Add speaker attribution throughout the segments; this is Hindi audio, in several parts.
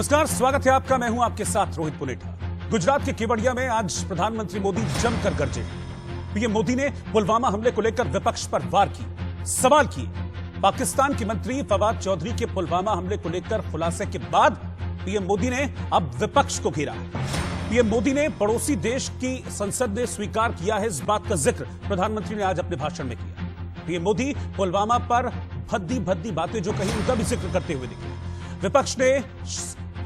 Speaker 1: नमस्कार, स्वागत है आपका। मैं हूं आपके साथ रोहित पुनेठा। गुजरात के केवड़िया में आज प्रधानमंत्री मोदी जमकर गरजे। पीएम मोदी ने पुलवामा हमले को लेकर विपक्ष पर वार की, सवाल किए। पाकिस्तान के मंत्री फवाद चौधरी के पुलवामा हमले को लेकर खुलासे के बाद पीएम मोदी ने अब विपक्ष को घेरा। पीएम मोदी ने पड़ोसी देश की संसद ने स्वीकार किया है, इस बात का जिक्र प्रधानमंत्री ने आज अपने भाषण में किया। पीएम मोदी पुलवामा पर भद्दी भद्दी बातें जो कही उनका भी जिक्र करते हुए दिखे। विपक्ष ने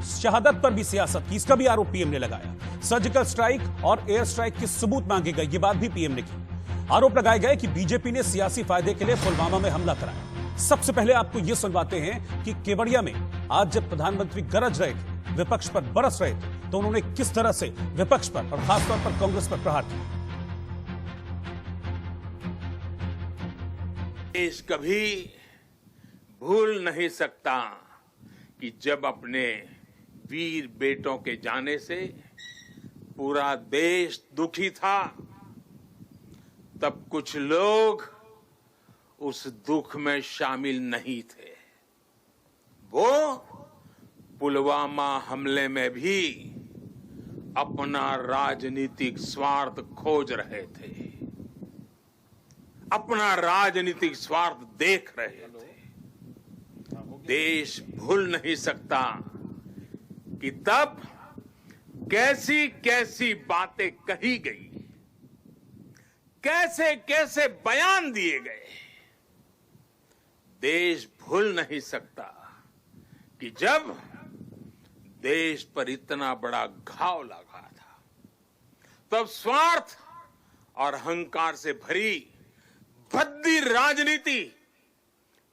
Speaker 1: शहादत पर भी सियासत की, इसका भी आरोप पीएम ने लगाया। सर्जिकल स्ट्राइक और एयर स्ट्राइक के सबूत मांगे गए, ये बात भी पीएम ने की। आरोप लगाए गए कि बीजेपी ने सियासी फायदे के लिए पुलवामा में हमला कराया। सबसे पहले आपको यह सुनवाते हैं कि केवड़िया में आज जब प्रधानमंत्री गरज रहे थे, विपक्ष पर बरस रहे थे, तो उन्होंने किस तरह से विपक्ष पर और खासतौर पर कांग्रेस पर प्रहार किया।
Speaker 2: देश कभी भूल नहीं सकता कि जब अपने वीर बेटों के जाने से पूरा देश दुखी था, तब कुछ लोग उस दुख में शामिल नहीं थे। वो पुलवामा हमले में भी अपना राजनीतिक स्वार्थ खोज रहे थे, अपना राजनीतिक स्वार्थ देख रहे थे। देश भूल नहीं सकता कि तब कैसी कैसी बातें कही गई, कैसे कैसे बयान दिए गए। देश भूल नहीं सकता कि जब देश पर इतना बड़ा घाव लगा था, तब स्वार्थ और अहंकार से भरी भद्दी राजनीति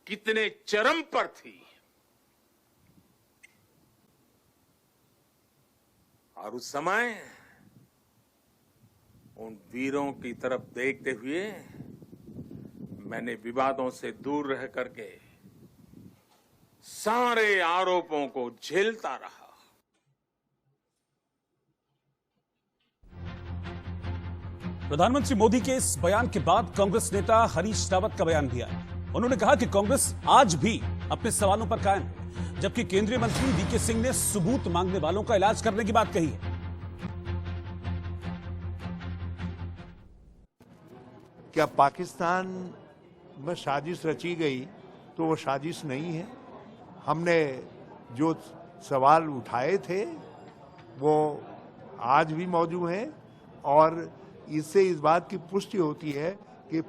Speaker 2: कितने चरम पर थी। और उस समय उन वीरों की तरफ देखते हुए मैंने विवादों से दूर रह करके सारे आरोपों को झेलता रहा।
Speaker 1: प्रधानमंत्री मोदी के इस बयान के बाद कांग्रेस नेता हरीश रावत का बयान भी आया। उन्होंने कहा कि कांग्रेस आज भी अपने सवालों पर कायम है, जबकि केंद्रीय मंत्री वीके सिंह ने सबूत मांगने वालों का इलाज करने की बात कही है।
Speaker 3: क्या पाकिस्तान में साजिश रची गई तो वो साजिश नहीं है। हमने जो सवाल उठाए थे वो आज भी मौजूद हैं और इससे इस बात की पुष्टि होती है कि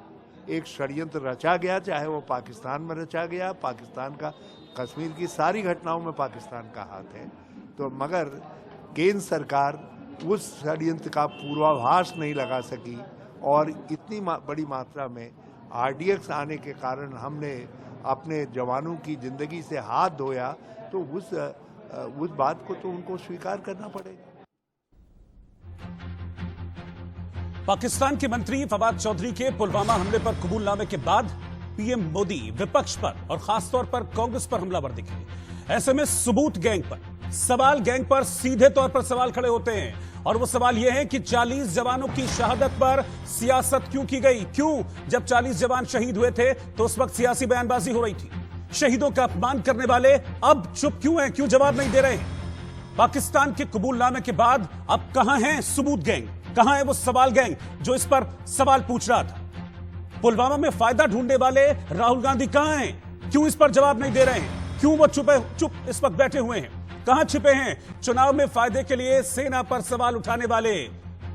Speaker 3: एक षड्यंत्र रचा गया, चाहे वो पाकिस्तान में रचा गया। पाकिस्तान का कश्मीर की सारी घटनाओं में पाकिस्तान का हाथ है, तो मगर केंद्र सरकार उस षड्यंत्र का पूर्वाभास नहीं लगा सकी और इतनी बड़ी मात्रा में आरडीएक्स आने के कारण हमने अपने जवानों की जिंदगी से हाथ धोया, तो उस बात को तो उनको स्वीकार करना पड़ेगा।
Speaker 1: पाकिस्तान के मंत्री फवाद चौधरी के पुलवामा हमले पर कबूलनामे के बाद पीएम मोदी विपक्ष पर और खासतौर पर कांग्रेस पर हमलावर दिखे। ऐसे में सबूत गैंग पर, सवाल गैंग पर सीधे तौर पर सवाल खड़े होते हैं और वो सवाल ये है कि 40 जवानों की शहादत पर सियासत क्यों की गई। क्यों, जब 40 जवान शहीद हुए थे तो उस वक्त सियासी बयानबाजी हो रही थी। शहीदों का अपमान करने वाले अब चुप क्यों हैं, क्यों जवाब नहीं दे रहे हैं। पाकिस्तान के कबूलनामे के बाद अब कहां है सबूत गैंग, कहां है वो सवाल गैंग जो इस पर सवाल पूछ रहा था। पुलवामा में फायदा ढूंढने वाले राहुल गांधी कहां हैं, क्यों इस पर जवाब नहीं दे रहे हैं। क्यों वो चुप इस वक्त बैठे हुए हैं, कहां छिपे हैं चुनाव में फायदे के लिए सेना पर सवाल उठाने वाले।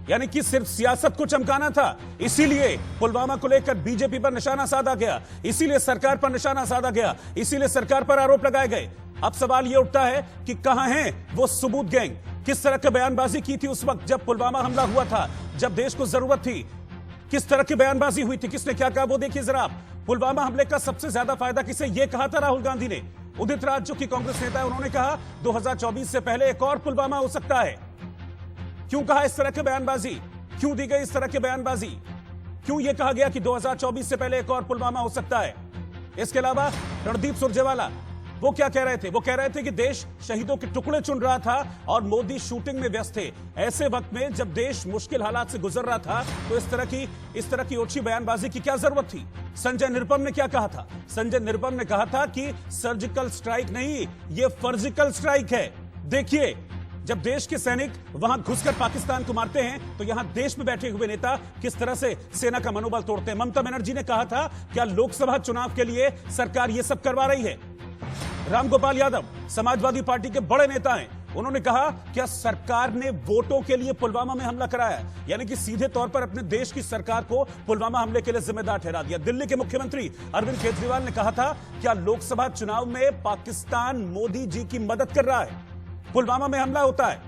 Speaker 1: यानी कि सिर्फ सियासत को चमकाना था, इसीलिए पुलवामा को लेकर बीजेपी पर निशाना साधा गया, इसीलिए सरकार पर निशाना साधा गया, इसीलिए सरकार पर आरोप लगाए गए। अब सवाल यह उठता है कि कहां है वो सबूत गैंग, किस तरह की बयानबाजी की थी उस वक्त जब पुलवामा हमला हुआ था, जब देश को जरूरत थी, किस तरह की बयानबाजी हुई थी, किसने क्या कहा वो देखिए जरा आप। पुलवामा हमले का सबसे ज्यादा फायदा किसे, यह कहा था राहुल गांधी ने। उदित राज जो कि कांग्रेस नेता है, उन्होंने कहा 2024 से पहले एक और पुलवामा हो सकता है। क्यों कहा इस तरह की बयानबाजी, क्यों दी गई इस तरह की बयानबाजी, क्यों यह कहा गया कि 2024 से पहले एक और पुलवामा हो सकता है। इसके अलावा रणदीप सुरजेवाला वो क्या कह रहे थे, वो कह रहे थे कि देश शहीदों के टुकड़े चुन रहा था और मोदी शूटिंग में व्यस्त थे। ऐसे वक्त में जब देश मुश्किल हालात से गुजर रहा था तो इस तरह की ओछी बयानबाजी की क्या जरूरत थी। संजय निरुपम ने क्या कहा था, संजय निरुपम ने कहा था कि सर्जिकल स्ट्राइक नहीं, ये फर्जिकल स्ट्राइक है। देखिए, जब देश के सैनिक वहां घुसकर पाकिस्तान को मारते हैं तो यहां देश में बैठे हुए नेता किस तरह से सेना का मनोबल तोड़ते हैं। ममता बनर्जी ने कहा था क्या लोकसभा चुनाव के लिए सरकार यह सब करवा रही है। रामगोपाल यादव समाजवादी पार्टी के बड़े नेता हैं, उन्होंने कहा क्या सरकार ने वोटों के लिए पुलवामा में हमला कराया, यानी कि सीधे तौर पर अपने देश की सरकार को पुलवामा हमले के लिए जिम्मेदार ठहरा दिया। दिल्ली के मुख्यमंत्री अरविंद केजरीवाल ने कहा था क्या लोकसभा चुनाव में पाकिस्तान मोदी जी की मदद कर रहा है, पुलवामा में हमला होता है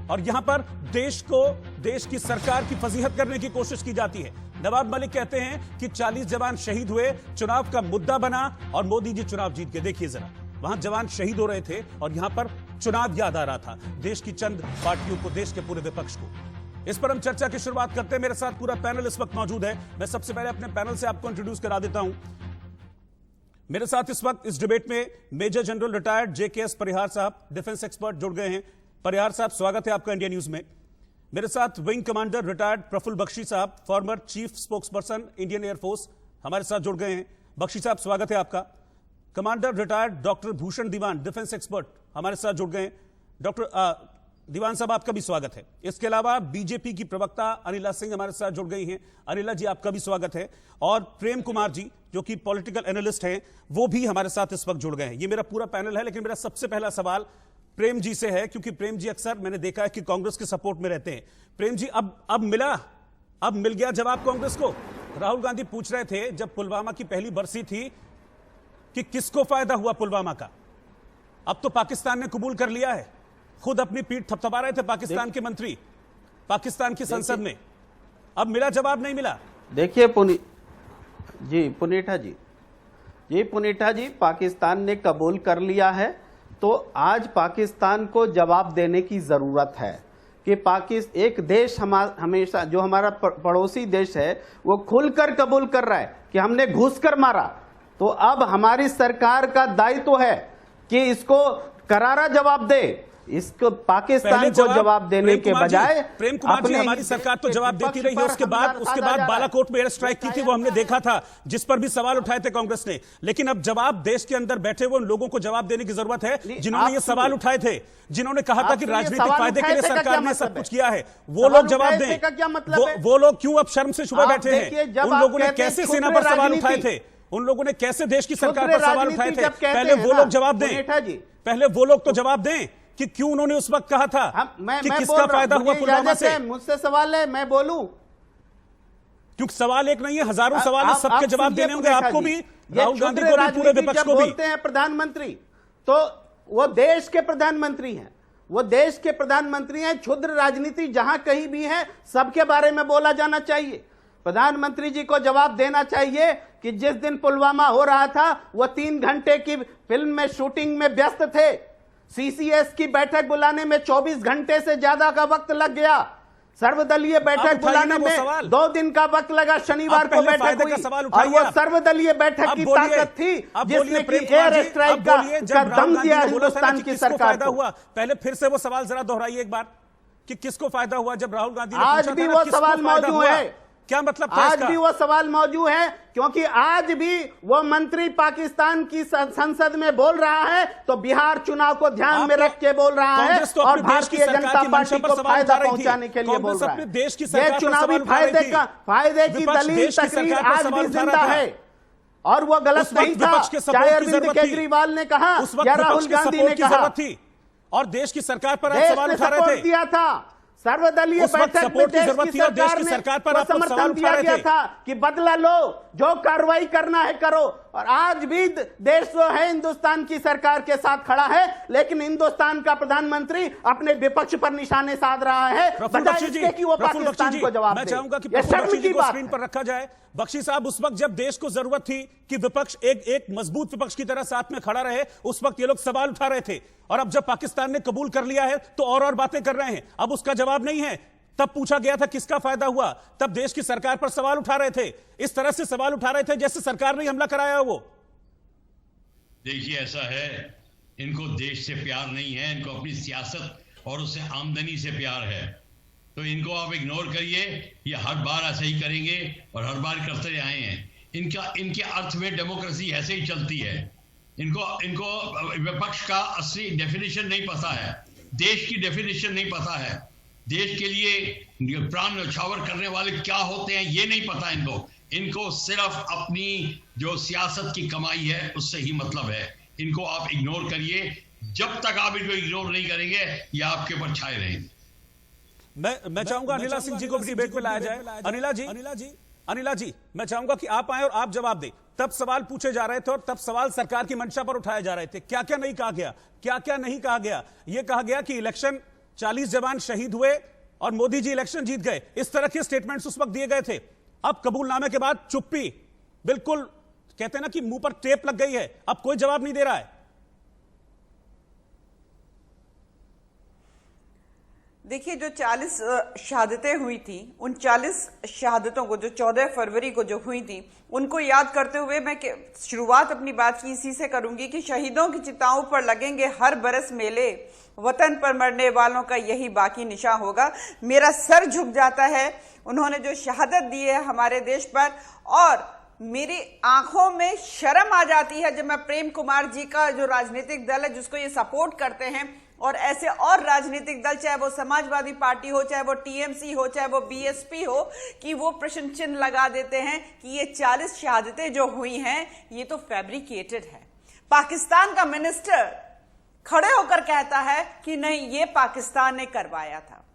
Speaker 1: और यहां पर देश की सरकार की फजीहत करने की कोशिश की जाती है। नवाब मलिक कहते हैं कि 40 जवान शहीद हुए, चुनाव का मुद्दा बना और मोदी जी चुनाव जीत गए। देखिए जरा, वहां जवान शहीद हो रहे थे और यहां पर चुनाव याद आ रहा था देश की चंद पार्टियों को, देश के पूरे विपक्ष को। इस पर हम चर्चा की शुरुआत करते हैं। मेरे साथ पूरा पैनल इस वक्त मौजूद है। मैं सबसे पहले अपने पैनल से आपको इंट्रोड्यूस करा देता हूं। मेरे साथ इस वक्त इस डिबेट में मेजर जनरल रिटायर्ड जेकेएस परिहार साहब, डिफेंस एक्सपर्ट, जुड़ गए हैं। परिहार साहब, स्वागत है आपका इंडिया न्यूज में। मेरे साथ wing commander retired Praful Bakshi sahab, former chief spokesperson Indian Air Force, हमारे साथ जुड़ गए हैं। बख्शी साहब, स्वागत है आपका। कमांडर रिटायर्ड डॉक्टर भूषण दीवान, डिफेंस एक्सपर्ट, हमारे साथ जुड़ गए हैं। डॉक्टर दीवान साहब, आपका भी स्वागत है। इसके अलावा बीजेपी की प्रवक्ता अनिला सिंह हमारे साथ जुड़ गई हैं। अनिला जी, आपका भी स्वागत है। और प्रेम कुमार जी, जो कि पॉलिटिकल एनालिस्ट हैं, वो भी हमारे साथ इस वक्त जुड़ गए हैं। ये मेरा पूरा पैनल है, लेकिन मेरा सबसे पहला सवाल प्रेम जी से है, क्योंकि प्रेम जी अक्सर मैंने देखा है कि कांग्रेस के सपोर्ट में रहते हैं। प्रेम जी, अब मिल गया जवाब कांग्रेस को। राहुल गांधी पूछ रहे थे जब पुलवामा की पहली बरसी थी कि किसको फायदा हुआ पुलवामा का। अब तो पाकिस्तान ने कबूल कर लिया है, खुद अपनी पीठ थपथपा रहे थे पाकिस्तान के मंत्री पाकिस्तान की संसद में। अब मिला जवाब, नहीं मिला?
Speaker 4: देखिए पुनीठा जी, पाकिस्तान ने कबूल कर लिया है, तो आज पाकिस्तान को जवाब देने की जरूरत है कि एक देश हमेशा जो हमारा पड़ोसी देश है वो खुलकर कबूल कर रहा है कि हमने घुसकर मारा। तो अब हमारी सरकार का दायित्व है कि इसको करारा जवाब दे। इसको पाकिस्तान को जवाब देने के बजाय
Speaker 1: प्रेम कुमार जी, हमारी सरकार तो जवाब देती रही है। उसके बाद बालाकोट में एयर स्ट्राइक की थी, वो हमने देखा था, जिस पर भी सवाल उठाए थे कांग्रेस ने। लेकिन अब जवाब देश के अंदर बैठे हुए उन लोगों को जवाब देने की जरूरत है जिन्होंने ये सवाल उठाए थे, जिन्होंने कहा था कि राजनीतिक फायदे के लिए सरकार ने सब कुछ किया है। वो लोग जवाब दें। वो लोग क्यों अब शर्म से छुपे बैठे हैं? उन लोगों ने कैसे सेना पर सवाल उठाए थे? उन लोगों ने कैसे देश की सरकार पर सवाल उठाए थे? पहले वो लोग जवाब दें, पहले वो लोग तो जवाब दें कि क्यों उन्होंने उस वक्त कहा था कि किसका फायदा हुआ पुलवामा से।
Speaker 4: मुझसे सवाल है, मैं बोलूं?
Speaker 1: क्योंकि सवाल एक नहीं है, हजारों सवाल है, सबके जवाब देने होंगे आपको भी, राहुल गांधी को भी, पूरे विपक्ष को भी।
Speaker 4: बोलते हैं प्रधानमंत्री, तो वो देश के प्रधानमंत्री हैं, वो देश के प्रधानमंत्री हैं। क्षुद्र राजनीति जहां कहीं भी है, सबके बारे में बोला जाना चाहिए। प्रधानमंत्री जी को जवाब देना चाहिए कि जिस दिन पुलवामा हो रहा था वो 3 घंटे की फिल्म में शूटिंग में व्यस्त थे। सीसीएस की बैठक बुलाने में 24 घंटे से ज्यादा का वक्त लग गया। सर्वदलीय बैठक बुलाने में 2 दिन का वक्त लगा। शनिवार को बैठक हुई और वो सर्वदलीय बैठक की ताकत थी जिसने कि एयर स्ट्राइक का दम दिया हिंदुस्तान की सरकार को।
Speaker 1: पहले फिर से वो सवाल जरा दोहराइए एक बार कि किसको फायदा हुआ जब राहुल गांधी ने
Speaker 4: आज भी वो सवाल मौजूद है।
Speaker 1: क्या मतलब?
Speaker 4: आज भी वो सवाल मौजूद है, क्योंकि आज भी वो मंत्री पाकिस्तान की संसद में बोल रहा है तो बिहार चुनाव को ध्यान में रख के बोल रहा है और भारतीय जनता पार्टी को फायदा पहुंचाने के लिए बोल रहा है। ये चुनावी फायदे की दलील तकरीर आज भी जिंदा है और वो गलत नहीं था। चाहे अरविंद केजरीवाल ने कहा या राहुल गांधी ने कहा,
Speaker 1: और देश की सरकार पर आप सवाल उठा रहे थे।
Speaker 4: दिया था सर्वदलीय बैठक में देश की सरकार पर समर्थन दिया गया था कि बदला लो, जो कार्रवाई करना है करो। और आज भी देश जो है हिंदुस्तान की सरकार के साथ खड़ा है, लेकिन हिंदुस्तान का प्रधानमंत्री अपने विपक्ष पर निशाने साध रहा है बजाय इसके कि वो पाकिस्तान को जवाब दे।
Speaker 1: मैं चाहूंगा कि बख्शी जी को स्क्रीन पर रखा जाए। बख्शी साहब, उस वक्त जब देश को जरूरत थी कि विपक्ष एक मजबूत विपक्ष की तरह साथ में खड़ा रहे, उस वक्त ये लोग सवाल उठा रहे थे, और अब जब पाकिस्तान ने कबूल कर लिया है तो और बातें कर रहे हैं। अब उसका जवाब नहीं है। तब पूछा गया था किसका फायदा हुआ, तब देश की सरकार पर सवाल उठा रहे थे। इस तरह से सवाल उठा रहे थे जैसे सरकार ने हमला कराया। वो
Speaker 5: देखिए, ऐसा है, इनको देश से प्यार नहीं है, इनको अपनी सियासत और उससे आमदनी से प्यार है। तो इनको आप इग्नोर करिए, ये हर बार ऐसा ही करेंगे और हर बार करते आए हैं। इनके अर्थ में डेमोक्रेसी ऐसे ही चलती है। इनको विपक्ष का असली डेफिनेशन नहीं पता है। देश की डेफिनेशन नहीं पता है, देश के लिए प्राण न्यौछावर करने वाले क्या होते हैं ये नहीं पता इनको सिर्फ अपनी जो सियासत की कमाई है उससे ही मतलब है। इनको आप इग्नोर करिए, जब तक आप इनको इग्नोर नहीं करेंगे ये आपके ऊपर छाए रहेंगे।
Speaker 1: मैं चाहूंगा अनिला सिंह जी को भी डिबेट में लाया जाए। अनिला जी मैं चाहूंगा कि आप आए और आप जवाब दें। तब सवाल पूछे जा रहे थे और तब सवाल सरकार की मंशा पर उठाए जा रहे थे। क्या क्या नहीं कहा गया, क्या क्या नहीं कहा गया? यह कहा गया कि इलेक्शन 40 जवान शहीद हुए और मोदी जी इलेक्शन जीत गए, इस तरह के स्टेटमेंट्स उस वक्त दिए गए थे। अब कबूलनामे के बाद चुप्पी, बिल्कुल कहते हैं ना कि मुंह पर टेप लग गई है, अब कोई जवाब नहीं दे रहा है।
Speaker 6: देखिए, जो 40 शहादतें हुई थी, उन 40 शहादतों को जो 14 फरवरी को जो हुई थी उनको याद करते हुए मैं शुरुआत अपनी बात की इसी से करूंगी कि शहीदों की चिताओं पर लगेंगे हर बरस मेले, वतन पर मरने वालों का यही बाकी निशा होगा। मेरा सर झुक जाता है उन्होंने जो शहादत दी है हमारे देश पर, और मेरी आंखों में शर्म आ जाती है जब मैं प्रेम कुमार जी का जो राजनीतिक दल है जिसको ये सपोर्ट करते हैं, और ऐसे और राजनीतिक दल, चाहे वो समाजवादी पार्टी हो, चाहे वो टीएमसी हो, चाहे वो बीएसपी हो, कि वो प्रश्न चिन्ह लगा देते हैं कि ये 40 शहादतें जो हुई हैं ये तो फैब्रिकेटेड है। पाकिस्तान का मिनिस्टर खड़े होकर कहता है कि नहीं, ये पाकिस्तान ने करवाया था।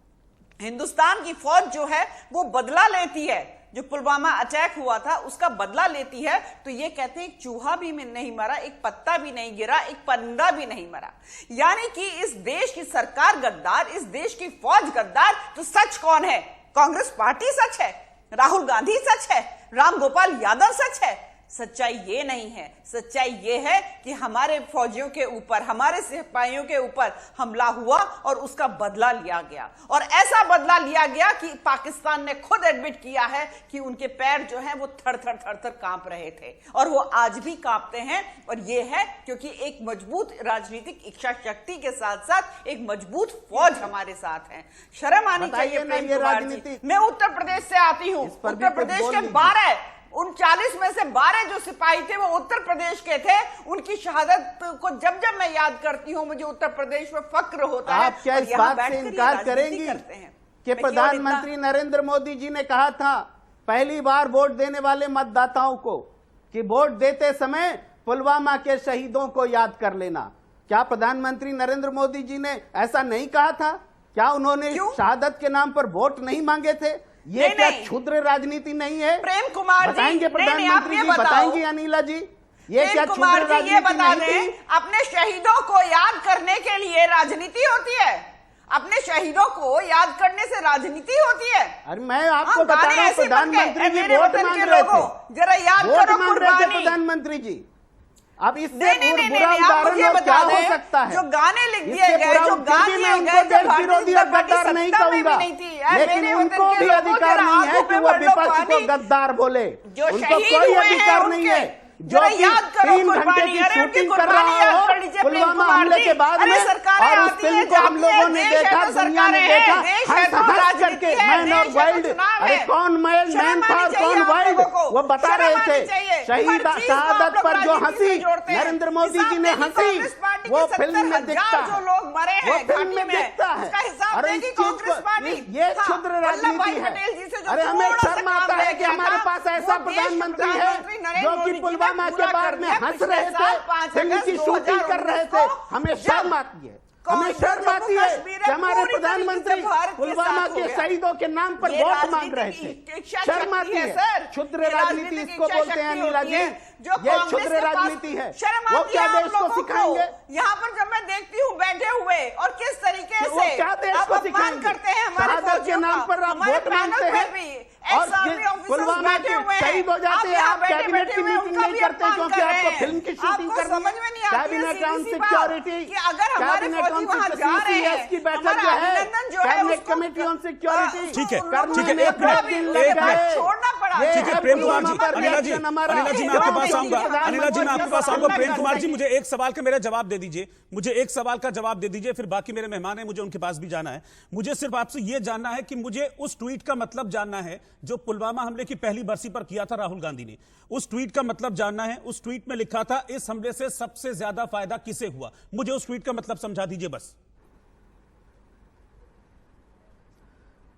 Speaker 6: हिंदुस्तान की फौज जो है वो बदला लेती है, जो पुलवामा अटैक हुआ था उसका बदला लेती है, तो ये कहते हैं एक चूहा भी नहीं मरा, एक पत्ता भी नहीं गिरा, एक परिंदा भी नहीं मरा। यानी कि इस देश की सरकार गद्दार, इस देश की फौज गद्दार, तो सच कौन है? कांग्रेस पार्टी सच है, राहुल गांधी सच है, राम गोपाल यादव सच है। सच्चाई ये नहीं है, सच्चाई ये है कि हमारे फौजियों के ऊपर, हमारे सिपाहियों के ऊपर हमला हुआ और उसका बदला लिया गया, और ऐसा बदला लिया गया कि पाकिस्तान ने खुद एडमिट किया है कि उनके पैर जो हैं वो थर थर थर थर कांप रहे थे, और वो आज भी कांपते हैं। और ये है क्योंकि एक मजबूत राजनीतिक इच्छा शक्ति के साथ साथ एक मजबूत फौज हमारे साथ है। शर्म आनी चाहिए प्रेम कुमार जी। मैं उत्तर प्रदेश से आती हूँ, उत्तर प्रदेश के 12 उन 40 में से 12 जो सिपाही थे वो उत्तर प्रदेश के थे। उनकी शहादत को जब जब मैं याद करती हूँ मुझे उत्तर प्रदेश में फक्र होता है।
Speaker 4: आप क्या इस बात से इनकार करेंगी कि प्रधानमंत्री नरेंद्र मोदी जी ने कहा था पहली बार वोट देने वाले मतदाताओं को कि वोट देते समय पुलवामा के शहीदों को याद कर लेना? क्या प्रधानमंत्री नरेंद्र मोदी जी ने ऐसा नहीं कहा था? क्या उन्होंने शहादत के नाम पर वोट नहीं मांगे थे? ये क्या क्षुद्र राजनीति नहीं है?
Speaker 6: प्रेम कुमार जी
Speaker 4: बताएंगे, प्रधानमंत्री जी बताएंगे, अनिला जी, ये क्या क्षुद्र राजनीति
Speaker 6: बता दें? अपने शहीदों को याद करने के लिए राजनीति होती है, अपने शहीदों को याद करने से राजनीति होती है।
Speaker 4: अरे मैं आपको बता रहा हूं, प्रधानमंत्री जी वोट मांग रहे थे,
Speaker 6: जरा याद करो कुर्बानी।
Speaker 4: प्रधानमंत्री जी अब इससे बुरा उदाहरण क्या हो सकता है?
Speaker 6: जो गाने लिख दिए गए, जो गाने
Speaker 4: मैं उनको देश विरोधी और गद्दार नहीं कहूंगा, लेकिन उनको भी अधिकार नहीं है कि वो विपक्ष को गद्दार बोले। उनको कोई अधिकार नहीं है जो 3 घंटे की शूटिंग कर रहा हो पुलवामा हमले के बाद में, और उस फिल्म को हम लोगों ने देखा, दुनिया ने देखा, हंस करके मैन और वाइल्ड, अरे कौन मैन था और कौन वाइल्ड, वो बता रहे थे। शहीद शहादत पर जो हंसी नरेंद्र मोदी जी ने हंसी, वो फिल्म में दिखता है, वो फिल्म में दिखता है। और इस चीज को, ये क्षुद्र राजनीति है। अरे हमें शर्म आता है कि हमारे पास ऐसा प्रधानमंत्री है जो कि पुलवामा के बाद में हंस रहे थे, फिल्म की शूटिंग कर रहे थे। हमें शर्म आती है, हमें शर्म आती है कि हमारे प्रधानमंत्री पुलवामा के शहीदों के नाम पर वोट मांग रहे थे। शर्म आती है। क्षुद्र राजनीति इसको बोलते हैं अनिला जी, ये क्षुद्र राजनीति है। वो क्या देश को सिखाएंगे?
Speaker 6: यहाँ पर जब मैं देखती हूँ बैठे हुए और किस तरीके से
Speaker 4: क्या देश को सिखाएंगे
Speaker 6: करते हैं हमारे
Speaker 4: शहादत के नाम पर आप वोट मांगते हैं, और पुलवामा के शहीद हो जाते हैं। आप कैबिनेट की मीटिंग नहीं करते क्योंकि आपको फिल्म की शूटिंग करनी है। Cabinet on security, cabinet on CCS की बैठक जो है, कैबिनेट कमेटी ऑन सिक्योरिटी,
Speaker 1: ठीक है,
Speaker 6: छोड़ना पड़ा।
Speaker 1: ठीक है प्रेम कुमार जी, अनिला जी मैं आपके पास आऊंगा, अनिला जी मैं आपके पास आऊंगा। प्रेम कुमार जी मुझे एक सवाल का मेरा जवाब दे दीजिए, मुझे एक सवाल का जवाब दे दीजिए, फिर बाकी मेरे मेहमान हैं, मुझे उनके पास भी जाना है। मुझे सिर्फ आपसे यह जानना है कि मुझे उस ट्वीट का मतलब जानना है जो पुलवामा हमले की पहली बरसी पर किया था राहुल गांधी ने। उस ट्वीट का मतलब जानना है। उस ट्वीट में लिखा था इस हमले से सबसे ज्यादा फायदा किसे हुआ? मुझे उस ट्वीट का मतलब समझा दीजिए बस।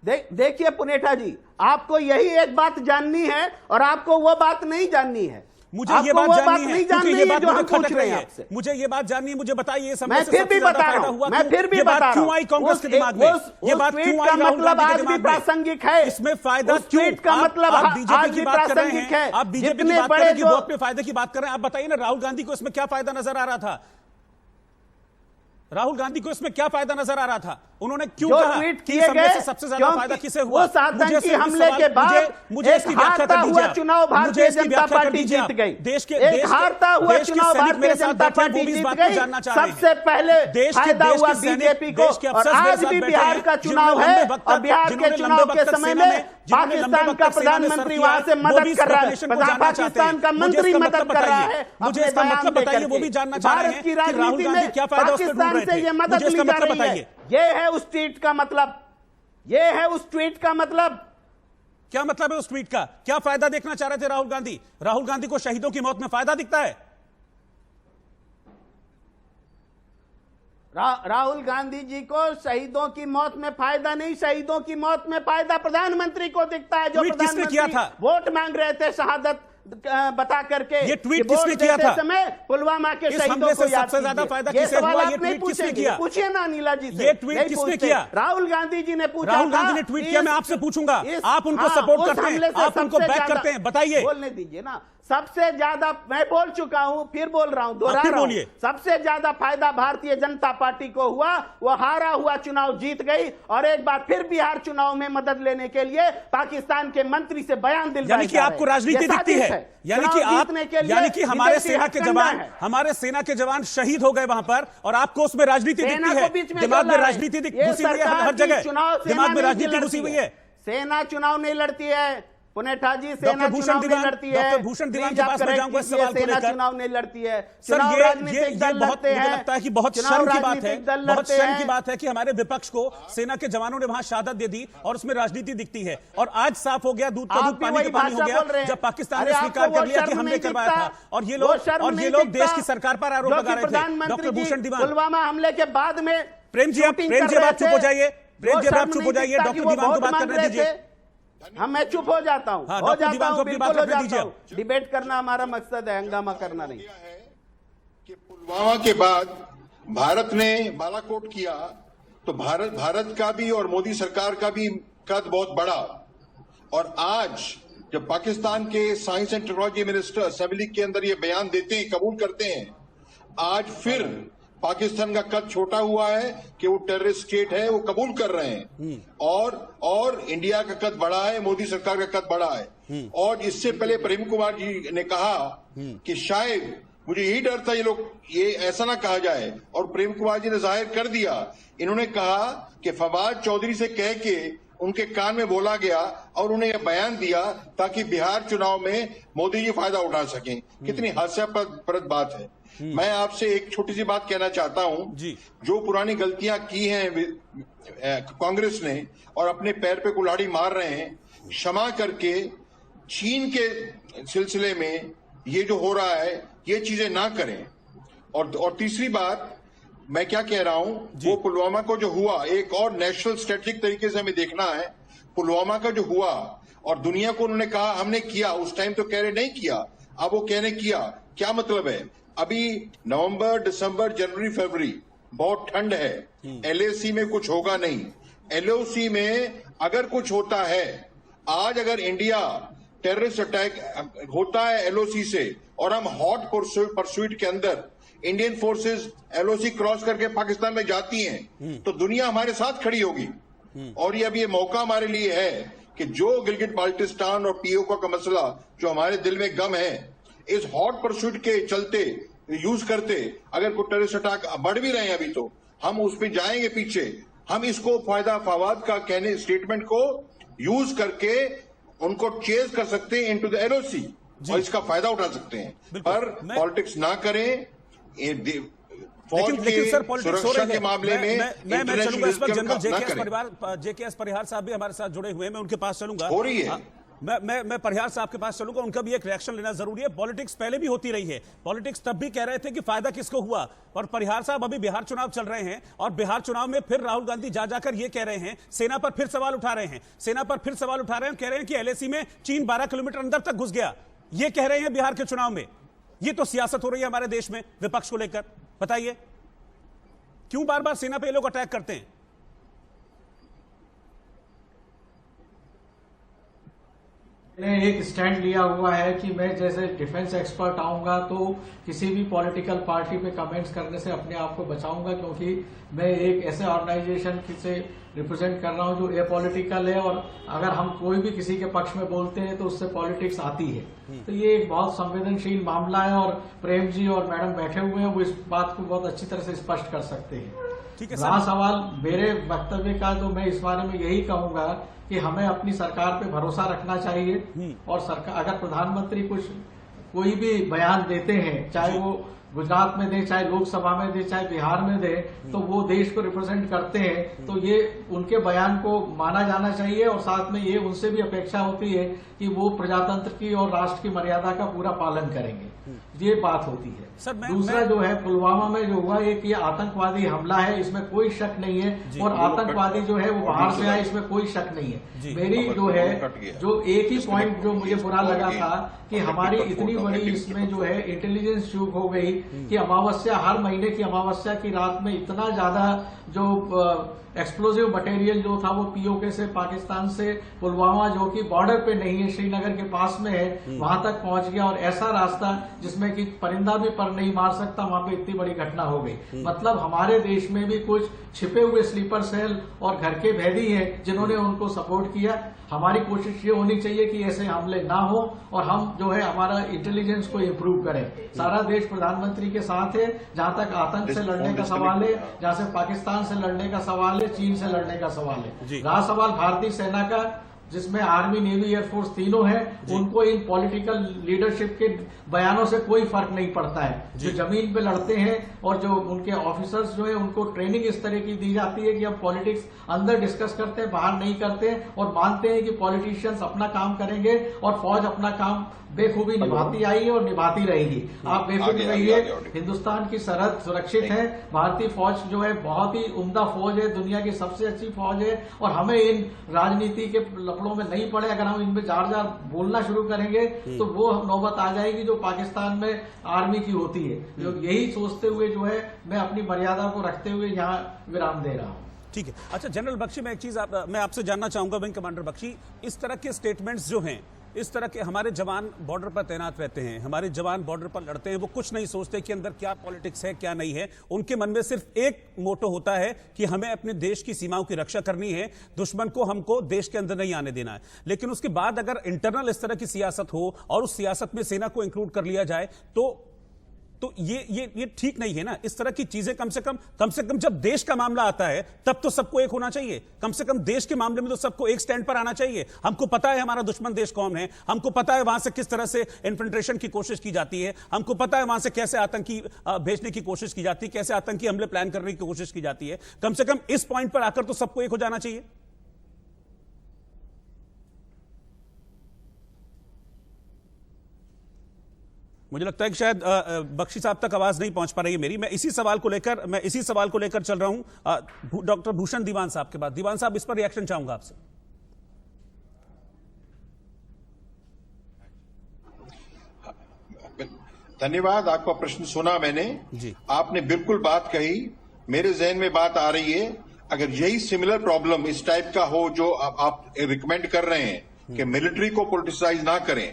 Speaker 4: देखिए पुनेठा जी, आपको यही एक बात जाननी है और आपको वो बात नहीं जाननी है।
Speaker 1: मुझे ये बात जाननी है, क्योंकि ये बात
Speaker 4: जो हम
Speaker 1: मुझे
Speaker 4: पूछ
Speaker 1: खटक
Speaker 4: रहे
Speaker 1: रही
Speaker 4: हैं
Speaker 1: है।
Speaker 4: आपसे।
Speaker 1: मुझे ये बात जाननी है, मुझे बताइए इस
Speaker 4: मैं फिर भी बता रहा हूं, मैं फिर भी बता रहा हूं,
Speaker 1: क्यों आई कांग्रेस के दिमाग में? ये बात क्यों आई राहुल गांधी के दिमाग में?
Speaker 4: प्रासंगिक है
Speaker 1: इसमें फायदा
Speaker 4: क्यों? ट्वीट का मतलब
Speaker 1: आप बीजेपी की बात कर रहे
Speaker 4: प्रासंगिक
Speaker 1: हैं,
Speaker 4: है।
Speaker 1: आप बीजेपी की बात कर रहे हैं कि वो अपने फायदे की बात कर रहे हैं। आप बताइए ना, राहुल गांधी को इसमें क्या फायदा नजर आ रहा था? राहुल गांधी को इसमें क्या फायदा नजर आ रहा था? उन्होंने क्यों कहा कि इस हमले से सबसे ज्यादा फायदा किसे हुआ?
Speaker 4: वो आतंकी हमले के बाद
Speaker 1: मुझे इसकी व्याख्या कर दीजिए।
Speaker 4: चुनाव भारतीय जनता पार्टी जीत गई।
Speaker 1: देश के
Speaker 4: हारता हुआ चुनाव भारतीय जनता पार्टी जीत गई। सबसे पहले फायदा हुआ बीजेपी को। और आज भी बिहार का चुनाव है और बिहार के चुनाव के समय में पाकिस्तान का प्रधानमंत्री वहां से मदद कर रहा है, पाकिस्तान का मंत्री मदद कर रहा है।
Speaker 1: मुझे इसका मतलब बताइए, वो भी जानना चाह रहे हैं कि राहुल गांधी क्या फायदा उससे ढूंढ रहे थे।
Speaker 4: ये मदद ली जा रही है। ये है उस ट्वीट का मतलब, ये है उस ट्वीट का मतलब।
Speaker 1: क्या मतलब है उस ट्वीट का? क्या फायदा देखना चाह रहे थे राहुल गांधी? राहुल गांधी को शहीदों की मौत में फायदा दिखता है?
Speaker 4: राहुल गांधी जी को शहीदों की मौत में फायदा नहीं, शहीदों की मौत में फायदा प्रधानमंत्री को दिखता है। जो प्रधानमंत्री
Speaker 1: किया था?
Speaker 4: वोट मांग रहे थे शहादत बता करके।
Speaker 1: ये ट्वीट किसने किया था?
Speaker 4: समय पुलवामा के शहीदों को याद
Speaker 1: सबसे ज्यादा फायदा किसे हुआ? ये ट्वीट किसने किया?
Speaker 4: पूछिए ना नीला जी से।
Speaker 1: ये ट्वीट किसने किया?
Speaker 4: राहुल गांधी जी ने पूछा।
Speaker 1: राहुल गांधी ने ट्वीट किया, मैं आपसे पूछूंगा। आप उनको सपोर्ट करते हैं, आप उनको बैक करते हैं, बताइए।
Speaker 4: बोलने दीजिए ना। सबसे ज्यादा, मैं बोल चुका हूं, फिर बोल रहा हूं, दोहरा रहा हूं। सबसे ज्यादा फायदा भारतीय जनता पार्टी को हुआ। वो हारा हुआ चुनाव जीत गई और एक बार फिर बिहार चुनाव में मदद लेने के लिए पाकिस्तान के मंत्री से बयान दिलवाया।
Speaker 1: यानी कि आपको राजनीति दिखती है, यानी कि हमारे सेना के जवान शहीद हो गए वहां पर और आपको उसमें राजनीति दिखती है। दिमाग में राजनीति घुसी हुई है हर जगह, दिमाग में राजनीति घुसी हुई है।
Speaker 4: सेना चुनाव नहीं लड़ती है पुनेठा जी, सेना चुनाव नहीं लड़ती है।
Speaker 1: डॉक्टर भूषण दीवान के पास मैं जाऊंगा इस सवाल को लेकर।
Speaker 4: चुनाव नहीं लड़ती है
Speaker 1: सर। ये बहुत, मुझे लगता है कि बहुत शर्म की बात है, बहुत शर्म की बात है कि हमारे विपक्ष को सेना के जवानों ने वहां शहादत दे दी और उसमें राजनीति दिखती है। और आज साफ हो गया, दूध का दूध पानी का पानी हो गया, जब पाकिस्तान ने स्वीकार कर लिया कि हमने करवाया था। और ये लोग देश की सरकार पर आरोप लगा रहे थे। डॉक्टर भूषण दीवान,
Speaker 4: पुलवामा हमले के बाद में
Speaker 1: प्रेम जी आप चुप हो जाइए, प्रेम जी आप चुप हो जाइए, डॉक्टर दीवान को बात करने दीजिए।
Speaker 4: मैं चुप हो जाता हूं,
Speaker 1: हाँ,
Speaker 4: हो जाता हूं,
Speaker 1: बिल्कुल हो जाता हूं।
Speaker 4: डिबेट करना हमारा मकसद है, हंगामा करना नहीं।
Speaker 7: कि पुलवामा के बाद भारत ने बालाकोट किया तो भारत का भी और मोदी सरकार का भी कद बहुत बड़ा। और आज जब पाकिस्तान के science and technology minister assembly के अंदर ये बयान देते हैं, कबूल करते हैं, आज फिर पाकिस्तान का कद छोटा हुआ है कि वो टेररिस्ट स्टेट है, वो कबूल कर रहे हैं। और इंडिया का कद बड़ा है, मोदी सरकार का कद बड़ा है। और इससे पहले प्रेम कुमार जी ने कहा कि शायद मुझे यही डर था ये ऐसा ना कहा जाए, और प्रेम कुमार जी ने जाहिर कर दिया। इन्होंने कहा कि फवाद चौधरी से कह के उनके कान में बोला गया और उन्हें यह बयान दिया ताकि बिहार चुनाव में मोदी जी फायदा उठा सकें। कितनी हास्यास्पद बात है। मैं आपसे एक छोटी सी बात कहना चाहता हूं जी। जो पुरानी गलतियां की हैं कांग्रेस ने और अपने पैर पे कुल्हाड़ी मार रहे हैं, क्षमा करके चीन के सिलसिले में ये जो हो रहा है ये चीजें ना करें। और तीसरी बात मैं क्या कह रहा हूं, वो पुलवामा को जो हुआ, एक और नेशनल स्ट्रेटेजिक तरीके से हमें देखना है। पुलवामा का जो हुआ और दुनिया को उन्होंने कहा हमने किया, उस टाइम तो कह रहे नहीं किया, अब वो कहने किया। क्या मतलब है? अभी नवंबर, दिसंबर, जनवरी, फरवरी बहुत ठंड है, एलएसी में कुछ होगा नहीं। एलओसी में अगर कुछ होता है, आज अगर इंडिया टेररिस्ट अटैक होता है एलओसी से और हम हॉट परस्यूट के अंदर इंडियन फोर्सेस एलओसी क्रॉस करके पाकिस्तान में जाती हैं, तो दुनिया हमारे साथ खड़ी होगी। और ये अब ये मौका हमारे लिए है कि जो गिलगिट बाल्टिस्तान और पीओके का मसला जो हमारे दिल में गम है, इस हॉट परस्यूट के चलते यूज करते, अगर कोई टेररिस्ट अटैक बढ़ भी रहे हैं अभी, तो हम उस पर जाएंगे पीछे। हम इसको फायदा फवाद का कहने स्टेटमेंट को यूज करके उनको चेज कर सकते हैं इनटू द एलओसी और इसका फायदा उठा सकते हैं। पर पॉलिटिक्स ना करें।
Speaker 1: लेकिन सर पॉलिटिक्स हो रही है।
Speaker 7: के मामले में
Speaker 1: मैं चलूंगा इस पर। जनरल जेकेएस परिहार साहब भी हमारे साथ जुड़े हुए हैं, मैं उनके पास चलूंगा।
Speaker 7: हो रही है
Speaker 1: मैं परिहार साहब के पास चलूंगा, उनका भी एक रिएक्शन लेना जरूरी है। पॉलिटिक्स पहले भी होती रही है, पॉलिटिक्स तब भी कह रहे थे कि फायदा किसको हुआ, और परिहार साहब अभी बिहार चुनाव चल रहे हैं और बिहार चुनाव में फिर राहुल गांधी जा जाकर ये कह रहे हैं, सेना पर फिर सवाल उठा रहे हैं, कह रहे हैं कि एलएसी में चीन 12 किलोमीटर अंदर तक घुस गया, ये कह रहे हैं बिहार के चुनाव में। ये तो सियासत हो रही है हमारे देश में विपक्ष को लेकर। बताइए क्यों बार बार सेना पे ये लोग अटैक करते हैं?
Speaker 8: मैंने एक स्टैंड लिया हुआ है कि मैं जैसे डिफेंस एक्सपर्ट आऊंगा तो किसी भी पॉलिटिकल पार्टी पे कमेंट्स करने से अपने आप को बचाऊंगा, क्योंकि मैं एक ऐसे ऑर्गेनाइजेशन से रिप्रेजेंट कर रहा हूं जो एपॉलिटिकल है, और अगर हम कोई भी किसी के पक्ष में बोलते हैं तो उससे पॉलिटिक्स आती है। तो ये एक बहुत संवेदनशील मामला है और प्रेम जी और मैडम बैठे हुए हैं, वो इस बात को बहुत अच्छी तरह से स्पष्ट कर सकते हैं। रहा सवाल मेरे वक्तव्य का, तो मैं इस बारे में यही कहूंगा कि हमें अपनी सरकार पे भरोसा रखना चाहिए, और सरकार अगर प्रधानमंत्री कोई भी बयान देते हैं, चाहे वो गुजरात में दे, चाहे लोकसभा में दे, चाहे बिहार में दे, तो वो देश को रिप्रेजेंट करते हैं, तो ये उनके बयान को माना जाना चाहिए, और साथ में ये उनसे भी अपेक्षा होती है कि वो प्रजातंत्र की और राष्ट्र की मर्यादा का पूरा पालन करेंगे। ये बात होती है। दूसरा जो है पुलवामा में जो हुआ, एक ये आतंकवादी हमला है, इसमें कोई शक नहीं है, और आतंकवादी जो है वो बाहर से आए, इसमें कोई शक नहीं है। मेरी जो है जो एक ही पॉइंट जो मुझे बुरा लगा था कि हमारी इतनी बड़ी इसमें जो है इंटेलिजेंस चूक हो गई कि अमावस्या, हर महीने की अमावस्या की रात में इतना ज्यादा जो एक्सप्लोजिव मटेरियल जो था वो पीओके से, पाकिस्तान से, पुलवामा जो कि बॉर्डर पे नहीं है, श्रीनगर के पास में है, वहां तक पहुंच गया, और ऐसा रास्ता जिसमें कि परिंदा भी पर नहीं मार सकता, वहां पे इतनी बड़ी घटना हो गई। मतलब हमारे देश में भी कुछ छिपे हुए स्लीपर सेल और घर के भेदी हैं जिन्होंने उनको सपोर्ट किया। हमारी कोशिश ये होनी चाहिए कि ऐसे हमले ना हो, और हम जो है हमारा इंटेलिजेंस को इम्प्रूव करें। सारा देश प्रधानमंत्री के साथ है, जहां तक आतंक से लड़ने का सवाल है, जहां से पाकिस्तान से लड़ने का सवाल है, चीन से लड़ने का सवाल है। रहा सवाल भारतीय सेना का, जिसमें आर्मी, नेवी, एयरफोर्स तीनों है, उनको इन पॉलिटिकल लीडरशिप के बयानों से कोई फर्क नहीं पड़ता है। जो जमीन पे लड़ते हैं और जो उनके ऑफिसर्स जो है उनको ट्रेनिंग इस तरह की दी जाती है कि हम पॉलिटिक्स अंदर डिस्कस करते हैं, बाहर नहीं करते हैं, और मानते हैं कि पॉलिटिशियंस अपना काम करेंगे और फौज अपना काम बेखूबी निभाती आई है और निभाती रहेगी। आप बेफिक्र रहिए, हिंदुस्तान की सरहद सुरक्षित है। भारतीय फौज जो है बहुत ही उम्दा फौज है, दुनिया की सबसे अच्छी फौज है, और हमें इन राजनीति के लफड़ों में नहीं पड़े। अगर हम इनमें जार जार बोलना शुरू करेंगे तो वो नौबत आ जाएगी जो पाकिस्तान में आर्मी की होती है। जो यही सोचते हुए जो है मैं अपनी मर्यादा को रखते हुए यहाँ विराम दे रहा हूँ।
Speaker 1: ठीक है। अच्छा जनरल बख्शी, मैं एक चीज मैं आपसे जानना चाहूंगा, विंग कमांडर बख्शी, इस तरह के स्टेटमेंट्स जो हैं, इस तरह के हमारे जवान बॉर्डर पर तैनात रहते हैं, हमारे जवान बॉर्डर पर लड़ते हैं, वो कुछ नहीं सोचते कि अंदर क्या पॉलिटिक्स है क्या नहीं है। उनके मन में सिर्फ एक मोटो होता है कि हमें अपने देश की सीमाओं की रक्षा करनी है, दुश्मन को हमको देश के अंदर नहीं आने देना है। लेकिन उसके बाद अगर इंटरनल इस तरह की सियासत हो और उस सियासत में सेना को इंक्लूड कर लिया जाए तो ये ठीक नहीं है ना। इस तरह की चीजें कम से कम जब देश का मामला आता है तब तो सबको एक होना चाहिए। कम से कम देश के मामले में तो सबको एक स्टैंड पर आना चाहिए। हमको पता है हमारा दुश्मन देश कौन है, हमको पता है वहां से किस तरह से इन्फिल्ट्रेशन की कोशिश की जाती है, हमको पता है वहां से कैसे आतंकी भेजने की कोशिश की जाती है, कैसे आतंकी हमले प्लान करने की कोशिश की जाती है। कम से कम इस पॉइंट पर आकर तो सबको एक हो जाना चाहिए। मुझे लगता है कि शायद बख्शी साहब तक आवाज नहीं पहुंच पा रही है मेरी। मैं इसी सवाल को लेकर चल रहा हूं डॉक्टर भूषण दीवान साहब के बाद। दीवान साहब, इस पर रिएक्शन चाहूंगा आपसे।
Speaker 7: धन्यवाद। आपका प्रश्न सुना मैंने जी। आपने बिल्कुल बात कही, मेरे जहन में बात आ रही है। अगर यही सिमिलर प्रॉब्लम इस टाइप का हो जो आप रिकमेंड कर रहे हैं कि मिलिट्री को पॉलिटिसाइज ना करें,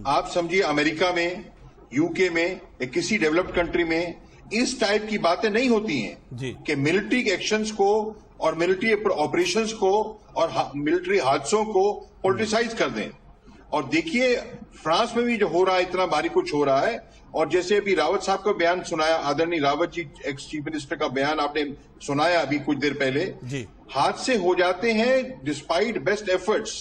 Speaker 7: आप समझिए अमेरिका में, यूके में, किसी डेवलप्ड कंट्री में इस टाइप की बातें नहीं होती हैं कि मिलिट्री एक्शंस को और मिलिट्री ऑपरेशंस को और मिलिट्री हादसों को पॉलिटिसाइज कर दें। और देखिए फ्रांस में भी जो हो रहा है, इतना भारी कुछ हो रहा है। और जैसे अभी रावत साहब का बयान सुनाया, आदरणीय Rawat ji ex chief minister का बयान आपने सुनाया अभी कुछ देर पहले, हादसे हो जाते हैं डिस्पाइट बेस्ट एफर्ट्स।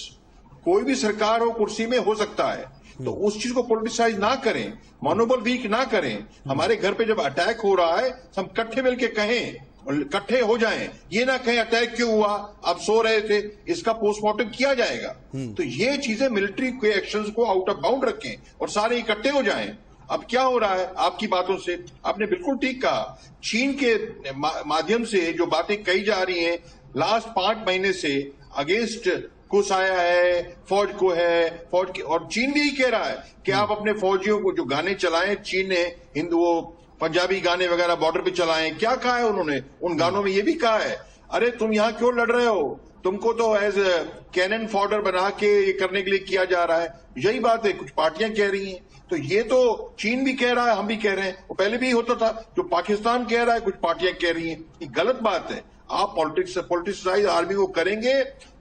Speaker 7: कोई भी सरकार हो, कुर्सी में हो सकता है, तो उस चीज को पॉलिटिसाइज ना करें, मनोबल वीक ना करें। हमारे घर पे जब अटैक हो रहा है, हम इकट्ठे मिलकर कहें इकट्ठे हो जाएं, ये ना कहें अटैक क्यों हुआ, आप सो रहे थे, इसका पोस्टमार्टम किया जाएगा। तो ये चीजें मिलिट्री के एक्शंस को आउट ऑफ बाउंड रखें और सारे इकट्ठे हो जाएं। अब क्या हो रहा है आपकी बातों से, आपने बिल्कुल ठीक कहा, चीन के माध्यम से जो बातें कही जा रही हैं लास्ट 5 महीने से अगेंस्ट कुछ आया है, फौज को है, फौज की, और चीन भी कह रहा है कि आप अपने फौजियों को जो गाने चलाएं, चीन ने हिंदुओं पंजाबी गाने वगैरह बॉर्डर पे चलाएं, क्या कहा है उन्होंने उन गानों में, ये भी कहा है अरे तुम यहां क्यों लड़ रहे हो, तुमको तो एज कैनन फॉडर बना के ये करने के लिए किया जा रहा है। यही बात है, कुछ पार्टियां कह रही हैं, तो ये तो चीन भी कह रहा है, हम भी कह रहे हैं, वो पहले भी होता था, जो पाकिस्तान कह रहा है कुछ पार्टियां कह रही हैं, ये गलत बात है। आप पॉलिटिक्साइज आर्मी को करेंगे,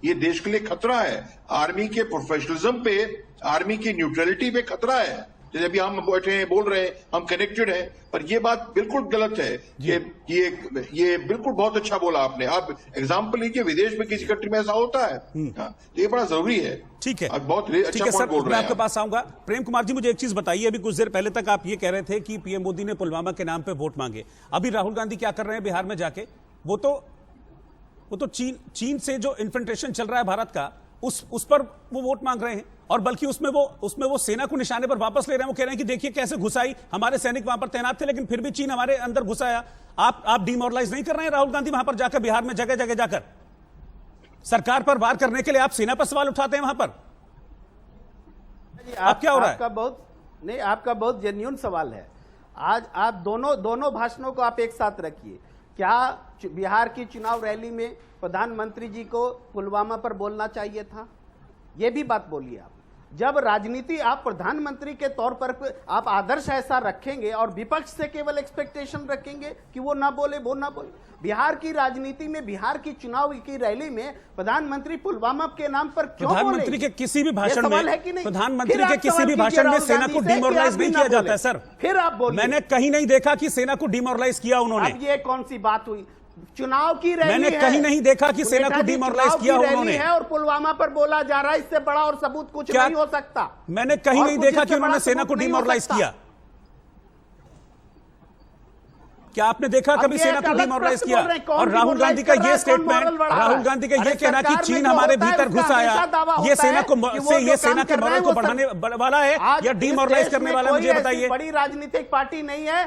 Speaker 7: ये देश के लिए खतरा है, आर्मी के प्रोफेशनलिज्म पे, आर्मी की न्यूट्रलिटी पे खतरा है। जैसे अभी हम बैठे हैं, बोल रहे हैं, हम कनेक्टेड हैं, पर ये बात बिल्कुल गलत है। ये बिल्कुल बहुत अच्छा बोला आपने। आप एग्जाम्पल लीजिए, विदेश में किसी कंट्री में ऐसा होता है, तो ये बड़ा जरूरी है।
Speaker 1: ठीक है,
Speaker 7: बहुत अच्छा पॉइंट बोल रहे हैं।
Speaker 1: मैं आपके पास आऊंगा। प्रेम कुमार जी, मुझे एक चीज बताइए, अभी कुछ देर पहले तक आप ये कह रहे थे कि पीएम मोदी ने पुलवामा के नाम पे वोट मांगे, अभी राहुल गांधी क्या कर रहे हैं बिहार में जाके, वो तो चीन से जो इन्फिल्ट्रेशन चल रहा है भारत का, उस पर वो वोट मांग रहे हैं, और बल्कि उसमें वो सेना को निशाने पर वापस ले रहे हैं। वो कह रहे हैं कि देखिए कैसे घुसाई, हमारे सैनिक वहां पर तैनात थे लेकिन फिर भी चीन हमारे अंदर घुसाया। आप डिमोरलाइज नहीं कर रहे हैं राहुल गांधी वहां पर जाकर, बिहार में जगह जगह जाकर सरकार पर वार करने के लिए आप सेना पर सवाल उठाते हैं वहां पर? आप क्या हो रहा है?
Speaker 4: आपका बहुत जेन्युइन सवाल है। आज आप दोनों भाषणों को आप एक साथ रखिए। क्या बिहार की चुनाव रैली में प्रधानमंत्री जी को पुलवामा पर बोलना चाहिए था? यह भी बात बोलिए आप। जब राजनीति आप प्रधानमंत्री के तौर पर आप आदर्श ऐसा रखेंगे और विपक्ष से केवल एक्सपेक्टेशन रखेंगे कि वो ना बोले, बिहार की राजनीति में, बिहार की चुनाव की रैली में प्रधानमंत्री पुलवामा के नाम पर क्यों बोले?
Speaker 1: प्रधानमंत्री के किसी भी भाषण में सेना को डिमोरलाइज नहीं किया जाता है सर।
Speaker 4: फिर आप बोलिए, मैंने
Speaker 1: कहीं नहीं देखा कि सेना को डिमोरलाइज किया उन्होंने।
Speaker 4: अब ये कौन सी बात हुई? चुनाव की रैली
Speaker 1: मैंने कहीं नहीं देखा कि सेना को डिमोरलाइज किया उन्होंने
Speaker 4: है, और पुलवामा पर बोला जा रहा है, इससे बड़ा और सबूत कुछ नहीं हो सकता।
Speaker 1: मैंने कहीं नहीं देखा कि उन्होंने सेना को डिमोरलाइज किया। क्या आपने देखा कभी सेना को डिमोरलाइज किया? और राहुल गांधी का ये स्टेटमेंट, राहुल गांधी का ये कहना कि चीन हमारे भीतर घुस आया, ये सेना के मोरल को बढ़ाने वाला है या डिमोरलाइज करने वाला है? मुझे बताइए।
Speaker 4: बड़ी राजनीतिक पार्टी नहीं है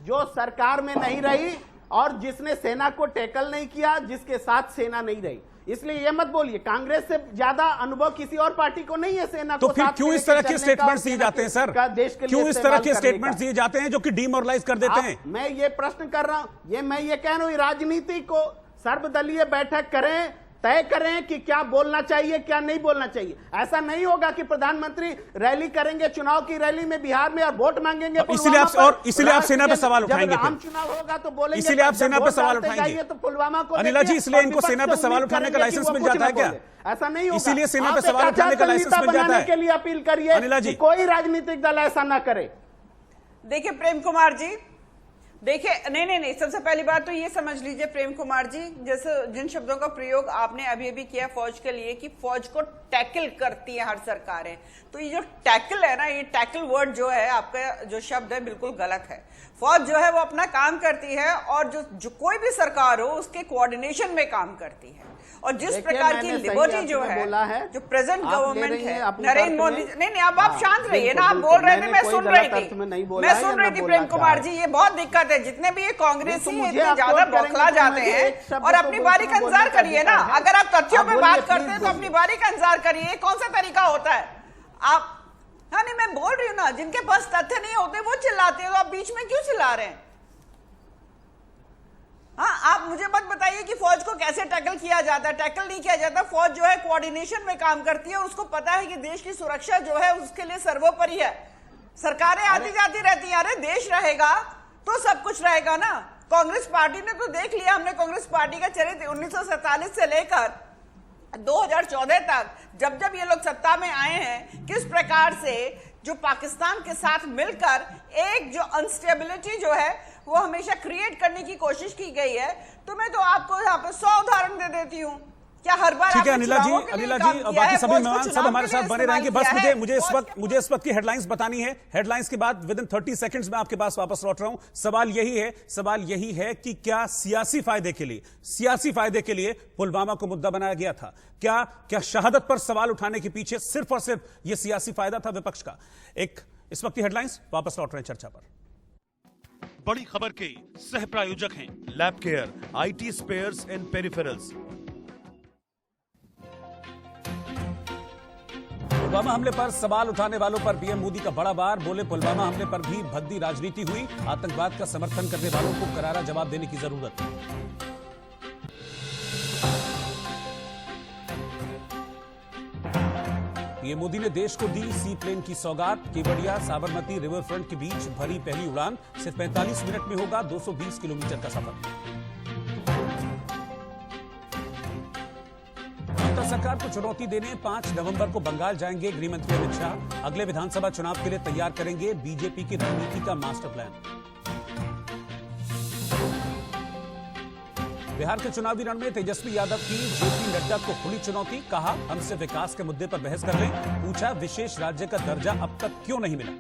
Speaker 4: जो सरकार में नहीं रही और जिसने सेना को टैकल नहीं किया, जिसके साथ सेना नहीं रही। इसलिए ये मत बोलिए, कांग्रेस से ज्यादा अनुभव किसी और पार्टी को नहीं है सेना को।
Speaker 1: तो फिर क्यों इस तरह के स्टेटमेंट्स दिए जाते हैं सर? क्यों इस तरह के स्टेटमेंट्स दिए जाते हैं जो कि डिमोरलाइज कर देते हैं?
Speaker 4: मैं ये प्रश्न कर रहा हूं, मैं ये कह रहा हूं, राजनीति को सर्वदलीय बैठक करें, तय करें कि क्या बोलना चाहिए क्या नहीं बोलना चाहिए। ऐसा नहीं होगा कि प्रधानमंत्री रैली करेंगे, चुनाव की रैली में बिहार में, और वोट मांगेंगे।
Speaker 1: इसलिए आप सेना पे सवाल उठाएंगे?
Speaker 4: आम चुनाव होगा तो बोलेंगे,
Speaker 1: इसलिए आप सेना पे सवाल उठाएंगे
Speaker 4: तो पुलवामा को।
Speaker 1: अनिला जी, इसलिए इनको सेना पे सवाल उठाने का लाइसेंस मिल जाता है क्या?
Speaker 4: ऐसा नहीं होगा।
Speaker 1: इसीलिए सेना पे सवाल उठाने का लाइसेंस मिल जाता है
Speaker 4: के लिए अपील करिए
Speaker 1: अनिला जी,
Speaker 4: कोई राजनीतिक दल ऐसा ना करे।
Speaker 6: देखिए प्रेम कुमार जी, देखिए नहीं, सबसे पहली बात तो ये समझ लीजिए प्रेम कुमार जी, जैसे जिन शब्दों का प्रयोग आपने अभी किया फौज के लिए कि फौज को टैकल करती है हर सरकारें, तो ये जो टैकल है ना, ये टैकल वर्ड जो है, आपका जो शब्द है बिल्कुल गलत है। फौज जो है वो अपना काम करती है और जो कोई भी सरकार हो उसके कोऑर्डिनेशन में काम करती है। और जिस प्रकार की लिबर्टी जो है, जो प्रेजेंट गवर्नमेंट है, नरेंद्र मोदी, नहीं अब आप शांत रहिए ना, आप बोल रहे थे, मैं सुन रही थी प्रेम कुमार जी, ये बहुत दिक्कत है। जितने भी ये कांग्रेसी इतने ज्यादा बौखला जाते हैं, और अपनी बारी का इंतजार करिए ना। अगर आप तथ्यों पे बात करते हैं तो अपनी बारी का इंतजार करिए। कौन सा तरीका होता है? आप, हाँ नहीं, मैं बोल रही हूँ ना, जिनके पास तथ्य नहीं होते वो चिल्लाते हैं, तो आप बीच में क्यों चिल्ला रहे हैं? हाँ, आप मुझे मत बताइए कि फौज को कैसे टैकल किया जाता है। टैकल नहीं किया जाता। फौज जो है कोऑर्डिनेशन में काम करती है और उसको पता है कि देश की सुरक्षा जो है उसके लिए सर्वोपरि है। सरकारें आती जाती रहती हैं, अरे देश रहेगा तो सब कुछ रहेगा ना। कांग्रेस पार्टी ने तो देख लिया, हमने कांग्रेस पार्टी का चरित्र 1947 से लेकर 2014 तक, जब ये लोग सत्ता में आए हैं, किस प्रकार से जो पाकिस्तान के साथ मिलकर एक जो अनस्टेबिलिटी जो है वो हमेशा क्रिएट करने की कोशिश की गई है। तो मैं तो आपको यहाँ पे 100 उदाहरण दे देती हूँ, क्या हर बार
Speaker 1: ठीक है
Speaker 6: आपने
Speaker 1: अनिला जी,
Speaker 6: चुनावों के लिए
Speaker 1: अनिला
Speaker 6: काम
Speaker 1: जी
Speaker 6: किया
Speaker 1: और बाकी
Speaker 6: है?
Speaker 1: सभी
Speaker 6: फौज को
Speaker 1: मेहमान सब
Speaker 6: चुनाव
Speaker 1: हमारे
Speaker 6: के लिए
Speaker 1: साथ बने रहेंगे।
Speaker 6: इस्तेमाल
Speaker 1: बस
Speaker 6: किया है।
Speaker 1: मुझे इस वक्त की हेडलाइंस बतानी है। हेडलाइंस के बाद विद इन 30 सेकंड्स में आपके पास वापस लौट रहा हूं। सवाल यही है कि क्या सियासी फायदे के लिए पुलवामा को मुद्दा बनाया गया था? क्या शहादत पर सवाल उठाने के पीछे सिर्फ और सिर्फ यह सियासी फायदा था विपक्ष का? इस वक्त की हेडलाइंस, वापस लौट रहे हैं चर्चा पर।
Speaker 9: बड़ी खबर के सह प्रायोजक हैं lab care, IT spares and peripherals.
Speaker 1: Pulwama हमले पर सवाल उठाने वालों पर पीएम मोदी का बड़ा वार। बोले पुलवामा हमले पर भी भद्दी राजनीति हुई, आतंकवाद का समर्थन करने वालों को करारा जवाब देने की जरूरत है। पीएम मोदी ने देश को दी सी प्लेन की सौगात। केवड़िया साबरमती रिवर फ्रंट के बीच भरी पहली उड़ान, सिर्फ 45 मिनट में होगा 220 किलोमीटर का सफर। ममता सरकार को चुनौती देने 5 नवंबर को बंगाल जाएंगे गृह मंत्री अमित शाह। अगले विधानसभा चुनाव के लिए तैयार करेंगे बीजेपी की रणनीति का मास्टर प्लान। बिहार के चुनावी रण में तेजस्वी यादव की जेपी नड्डा को खुली चुनौती। कहा, हमसे विकास के मुद्दे पर बहस कर लें। पूछा, विशेष राज्य का दर्जा अब तक क्यों नहीं मिला?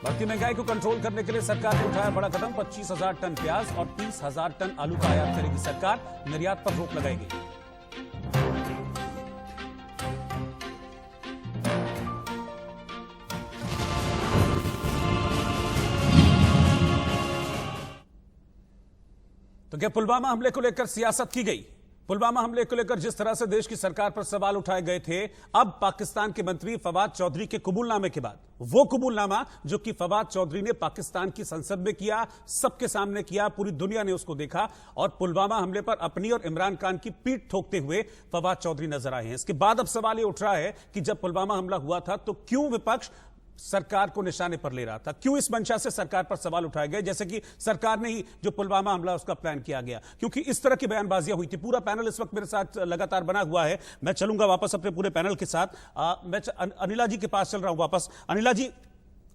Speaker 1: बढ़ती महंगाई को कंट्रोल करने के लिए सरकार ने उठाया बड़ा कदम। 25,000 टन प्याज और 30,000 टन आलू का आयात करेगी सरकार। निर्यात पर रोक लगाएगी। तो क्या पुलवामा हमले को लेकर सियासत की गई? पुलवामा हमले को लेकर जिस तरह से देश की सरकार पर सवाल उठाए गए थे, अब पाकिस्तान के मंत्री फवाद चौधरी के कबूलनामे के बाद, वो कबूलनामा जो कि फवाद चौधरी ने पाकिस्तान की संसद में किया, सबके सामने किया, पूरी दुनिया ने उसको देखा, और पुलवामा हमले पर अपनी और इमरान खान की पीठ ठोकते हुए फवाद चौधरी नजर आए हैं। इसके बाद अब सवाल ये उठ रहा है कि जब पुलवामा हमला हुआ था तो क्यों विपक्ष सरकार को निशाने पर ले रहा था? क्यों इस मंशा से सरकार पर सवाल उठाए गए, जैसे कि सरकार ने ही जो पुलवामा हमला उसका प्लान किया गया? क्योंकि इस तरह की बयानबाजियां हुई थी। पूरा पैनल इस वक्त मेरे साथ लगातार बना हुआ है। मैं चलूंगा वापस अपने पूरे पैनल के साथ। मैं अनिला जी के पास चल रहा हूं वापस। अनिला जी,